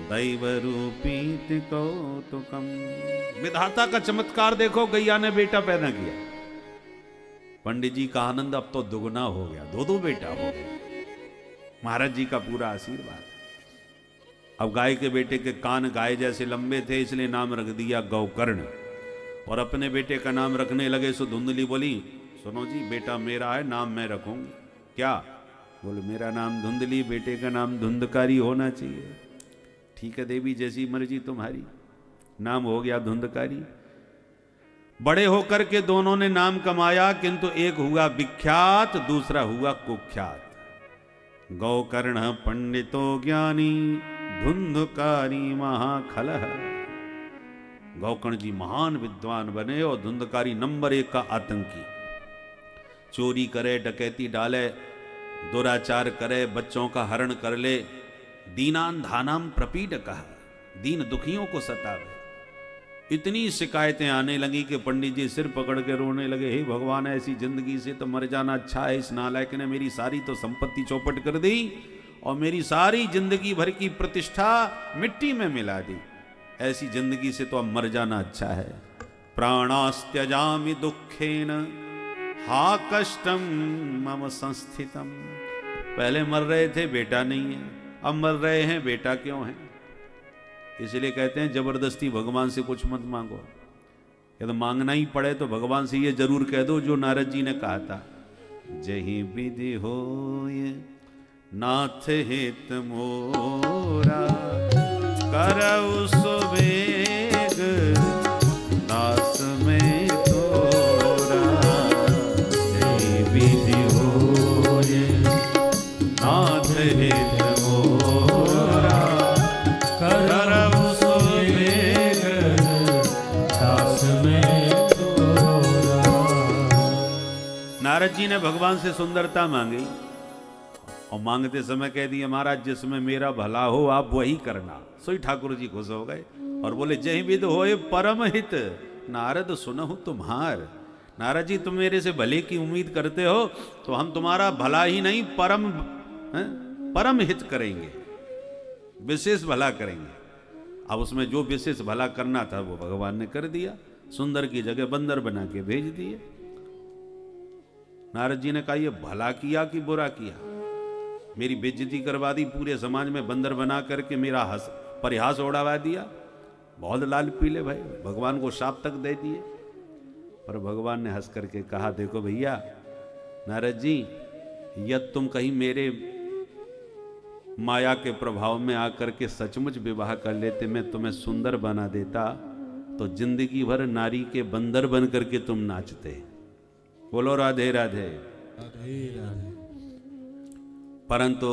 दैवरूपीत कौतुकम। विधाता का चमत्कार देखो, गैया ने बेटा पैदा किया। पंडित जी का आनंद अब तो दुगना हो गया, 2 बेटा हो गए। महाराज जी का पूरा आशीर्वाद। अब गाय के बेटे के कान गाय जैसे लंबे थे, इसलिए नाम रख दिया गौकर्ण। और अपने बेटे का नाम रखने लगे सो धुंधली बोली सुनो जी बेटा मेरा है, नाम मैं रखूंगी। क्या? बोले मेरा नाम धुंधली, बेटे का नाम धुंधकारी होना चाहिए। ठीक है देवी, जैसी मर्जी तुम्हारी। नाम हो गया धुंधकारी। बड़े होकर के दोनों ने नाम कमाया, किंतु एक हुआ विख्यात, दूसरा हुआ कुख्यात। गौकर्ण पंडितो ज्ञानी धुंधकारी महाखलह। गौकर्ण जी महान विद्वान बने और धुंधकारी नंबर 1 का आतंकी। चोरी करे, डकैती डाले, दुराचार करे, बच्चों का हरण कर ले, दीनान धानाम प्रपीडकः, दीन दुखियों को सतावे। इतनी शिकायतें आने लगी कि पंडित जी सिर पकड़ के रोने लगे, हे भगवान ऐसी जिंदगी से तो मर जाना अच्छा है। इस नालायक ने मेरी सारी तो संपत्ति चौपट कर दी और मेरी सारी जिंदगी भर की प्रतिष्ठा मिट्टी में मिला दी। ऐसी जिंदगी से तो अब मर जाना अच्छा है। प्राणास्त्यजामि दुखेन हा कष्टम मम संस्थितम। पहले मर रहे थे, बेटा नहीं है, अब मर रहे हैं, बेटा क्यों है? इसलिए कहते हैं जबरदस्ती भगवान से कुछ मत मांगो। यदि मांगना ही पड़े तो भगवान से ये जरूर कह दो जो नारद जी ने कहा था, जही विधि होय नाथ हित मोरा करऊ सुबेग दास में तोरा। जही विधि होय नाथ हित मोरा करऊ सुबेग दास में तोरा। नारद जी ने भगवान से सुंदरता मांगी और मांगते समय कह दिया महाराज जिसमें मेरा भला हो आप वही करना। सोई ठाकुर जी खुश हो गए और बोले जय विद होए परम हित नारद सुनहु तुम्हार। नारद जी तुम मेरे से भले की उम्मीद करते हो तो हम तुम्हारा भला ही नहीं परम हित करेंगे, विशेष भला करेंगे। अब उसमें जो विशेष भला करना था वो भगवान ने कर दिया। सुंदर की जगह बंदर बना के भेज दिए। नारद जी ने कहा ये भला किया कि बुरा किया? मेरी बेइज्जती करवा दी, पूरे समाज में बंदर बना करके मेरा परिहास उड़ावा दिया। बहुत लाल पीले भाई, भगवान को शाप तक दे दिए। पर भगवान ने हंस करके कहा देखो भैया नारद जी, यदि तुम कहीं मेरे माया के प्रभाव में आकर के सचमुच विवाह कर लेते, मैं तुम्हें सुंदर बना देता तो जिंदगी भर नारी के बंदर बन करके तुम नाचते। बोलो राधे राधे। राधे राधे। परंतु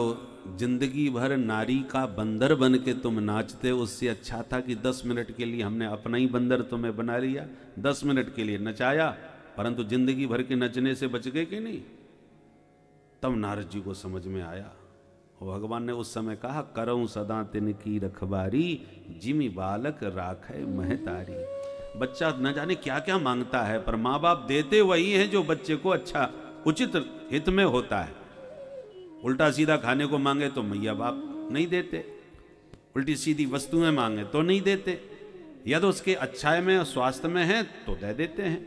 जिंदगी भर नारी का बंदर बन के तुम नाचते, उससे अच्छा था कि 10 मिनट के लिए हमने अपना ही बंदर तुम्हें बना लिया, 10 मिनट के लिए नचाया, परंतु जिंदगी भर के नचने से बच गए कि नहीं? तब नारद जी को समझ में आया और भगवान ने उस समय कहा करऊं सदा तिनकी रखबारी जिमि बालक राखे महतारी। बच्चा न जाने क्या क्या मांगता है, पर माँ बाप देते वही हैं जो बच्चे को अच्छा उचित हित में होता है। उल्टा सीधा खाने को मांगे तो मैया बाप नहीं देते। उल्टी सीधी वस्तुएं मांगे तो नहीं देते, यदि उसके अच्छाई में और स्वास्थ्य में है तो दे देते हैं।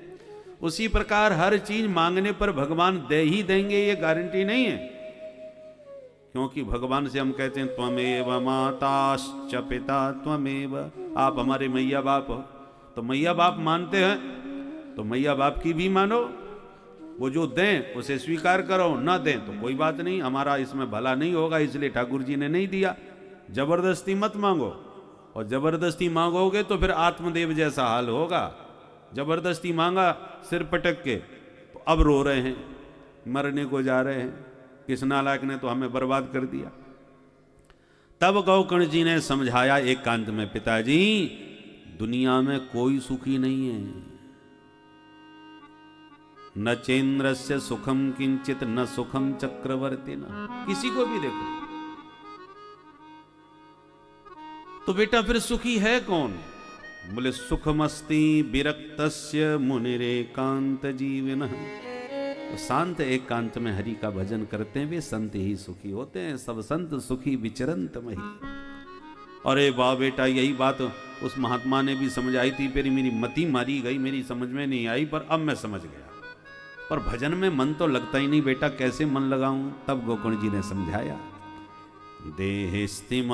उसी प्रकार हर चीज मांगने पर भगवान दे ही देंगे ये गारंटी नहीं है, क्योंकि भगवान से हम कहते हैं त्वमेव माताश्च पिता त्वमेव, आप हमारे मैया बाप हो। तो मैया बाप मानते हैं तो मैया बाप की भी मानो, वो जो दें उसे स्वीकार करो, ना दें तो कोई बात नहीं, हमारा इसमें भला नहीं होगा इसलिए ठाकुर जी ने नहीं दिया। जबरदस्ती मत मांगो, और जबरदस्ती मांगोगे तो फिर आत्मदेव जैसा हाल होगा। जबरदस्ती मांगा सिर पटक के, तो अब रो रहे हैं, मरने को जा रहे हैं, किस नालायक ने तो हमें बर्बाद कर दिया। तब गौकर्ण जी ने समझाया एकांत में, पिताजी दुनिया में कोई सुखी नहीं है, न चेन्द्रस्य सुखम किंचित न सुखम चक्रवर्ती न, किसी को भी देखो। तो बेटा फिर सुखी है कौन? बोले सुखमस्ति विरक्तस्य मुनिरेकांत जीविनः, तो शांत एकांत में हरि का भजन करते हैं वे संत ही सुखी होते हैं। सब संत सुखी विचरंत मही। अरे वाह बेटा, यही बात उस महात्मा ने भी समझाई थी, फिर मेरी मति मारी गई, मेरी समझ में नहीं आई, पर अब मैं समझ गया। पर भजन में मन तो लगता ही नहीं बेटा, कैसे मन लगाऊं? तब गोकर्ण जी ने समझाया, देहिस्तिमांसरुधरे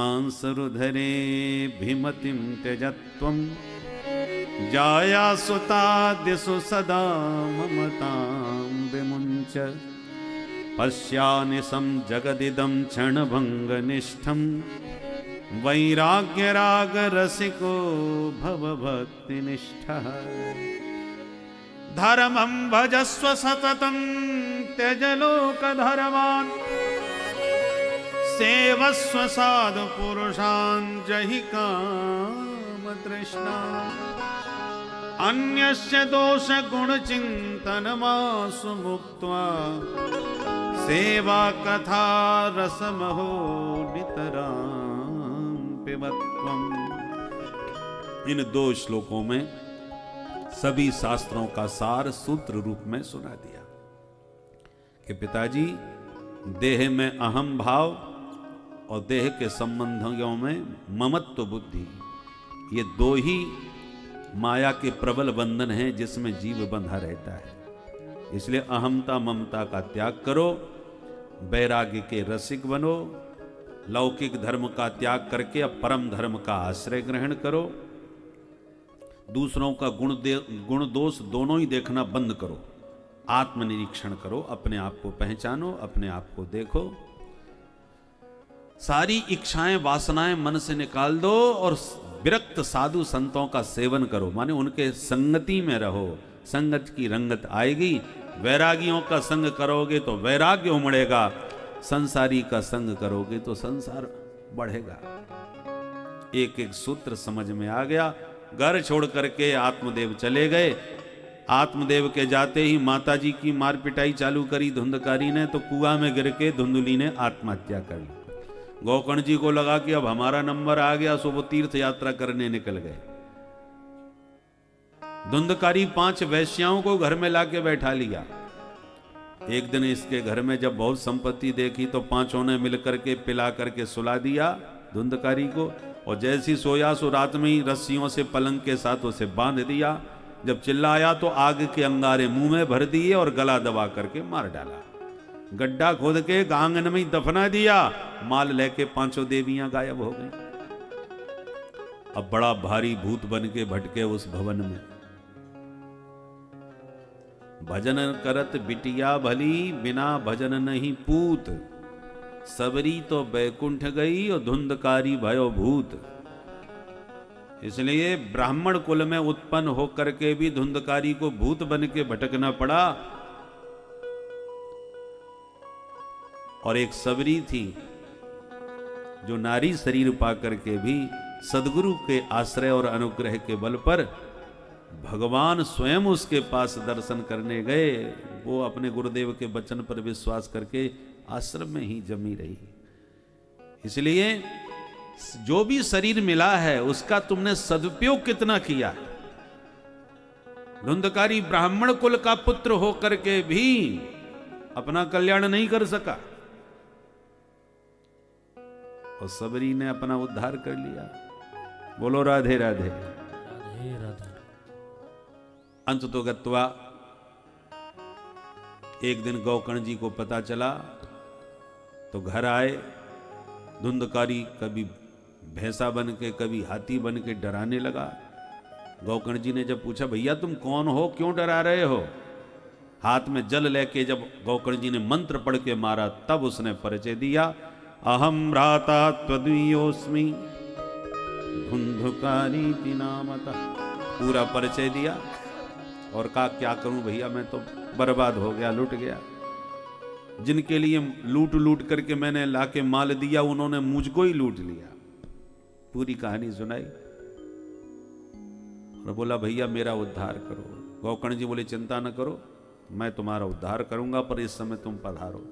भिमतिं त्यजत्वं जाया सुता दिशु सदा ममतां विमुञ्च पश्यानिशं जगदिदं क्षणभङ्गनिष्ठं वैराग्यरागरसिको भवभक्तिनिष्ठः धर्मं भजस्व सततं त्यज लोकधर्मान् सेवस्व साधु पुरुषान् जहि काम तृष्णा अन्यस्य दोष गुण चिंतनमासु मुक्त्वा सेवा कथा रसमहो नितरां पिबत्वम्। इन 2 श्लोकों में सभी शास्त्रों का सार सूत्र रूप में सुना दिया कि पिताजी देह में अहम भाव और देह के संबंधों में ममत्व बुद्धि, ये 2 ही माया के प्रबल बंधन हैं जिसमें जीव बंधा रहता है। इसलिए अहमता ममता का त्याग करो, वैराग्य के रसिक बनो, लौकिक धर्म का त्याग करके अब परम धर्म का आश्रय ग्रहण करो, दूसरों का गुण दोष दोनों ही देखना बंद करो, आत्मनिरीक्षण करो, अपने आप को पहचानो, अपने आप को देखो, सारी इच्छाएं वासनाएं मन से निकाल दो और विरक्त साधु संतों का सेवन करो, माने उनके संगति में रहो, संगत की रंगत आएगी। वैरागियों का संग करोगे तो वैराग्य उमड़ेगा, संसारी का संग करोगे तो संसार बढ़ेगा। एक एक सूत्र समझ में आ गया। घर छोड़ करके आत्मदेव चले गए। आत्मदेव के जाते ही माताजी की मार पिटाई चालू करी धुंधकारी ने, तो कुआं में गिर के धुंधुली ने आत्महत्या कर ली। गोकर्ण जी को लगा कि अब हमारा नंबर आ गया, सो वो तीर्थ यात्रा करने निकल गए। धुंधकारी 5 वैश्याओं को घर में लाके बैठा लिया। एक दिन इसके घर में जब बहुत संपत्ति देखी तो 5 ने मिलकर के पिला करके सुला दिया धुंधकारी को, और जैसी सोया सो रात में ही रस्सियों से पलंग के साथ उसे बांध दिया। जब चिल्लाया तो आग के अंगारे मुंह में भर दिए और गला दबा करके मार डाला। गड्ढा खोद के आंगन में दफना दिया। माल लेके 5 देवियां गायब हो गई। अब बड़ा भारी भूत बन के भटके उस भवन में। भजन करत बिटिया भली, बिना भजन नहीं पूत, सबरी तो बैकुंठ गई और धुंधकारी भयो भूत। इसलिए ब्राह्मण कुल में उत्पन्न होकर के भी धुंधकारी को भूत बन के भटकना पड़ा। और एक सबरी थी जो नारी शरीर पा करके भी सदगुरु के आश्रय और अनुग्रह के बल पर भगवान स्वयं उसके पास दर्शन करने गए। वो अपने गुरुदेव के वचन पर विश्वास करके आश्रम में ही जमी रही। इसलिए जो भी शरीर मिला है उसका तुमने सदुपयोग कितना किया। धुंधकारी ब्राह्मण कुल का पुत्र होकर के भी अपना कल्याण नहीं कर सका। और सबरी ने अपना उद्धार कर लिया। बोलो राधे राधे। राधे राधे। अंत तो गत्वा एक दिन गौकर्ण जी को पता चला तो घर आए। धुंधकारी कभी भैंसा बन के कभी हाथी बन के डराने लगा। गौकर्ण जी ने जब पूछा भैया तुम कौन हो, क्यों डरा रहे हो, हाथ में जल लेके जब गौकर्ण जी ने मंत्र पढ़ के मारा तब उसने परिचय दिया। अहम भ्राता त्वदीयोस्मि धुंधकारी नामतः। पूरा परिचय दिया और कहा क्या करूं भैया, मैं तो बर्बाद हो गया, लुट गया। जिनके लिए लूट लूट करके मैंने लाके माल दिया उन्होंने मुझको ही लूट लिया। पूरी कहानी सुनाई और बोला भैया मेरा उद्धार करो। गौकर्ण जी बोले चिंता न करो, मैं तुम्हारा उद्धार करूंगा, पर इस समय तुम पधारो।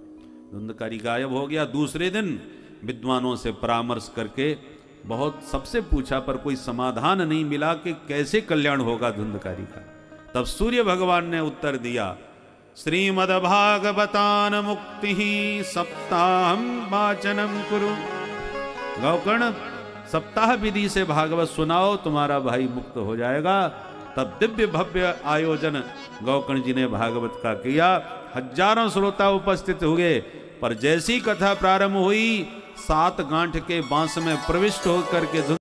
धुंधकारी गायब हो गया। दूसरे दिन विद्वानों से परामर्श करके बहुत सबसे पूछा पर कोई समाधान नहीं मिला कि कैसे कल्याण होगा धुंधकारी का। तब सूर्य भगवान ने उत्तर दिया, श्रीमद्भागवतान मुक्ति सप्ताहम वाचनम कुरु। गौकर्ण सप्ताह विधि से भागवत सुनाओ, तुम्हारा भाई मुक्त हो जाएगा। तब दिव्य भव्य आयोजन गौकर्ण जी ने भागवत का किया। हजारों श्रोता उपस्थित हुए, पर जैसी कथा प्रारंभ हुई 7 गांठ के बांस में प्रविष्ट होकर के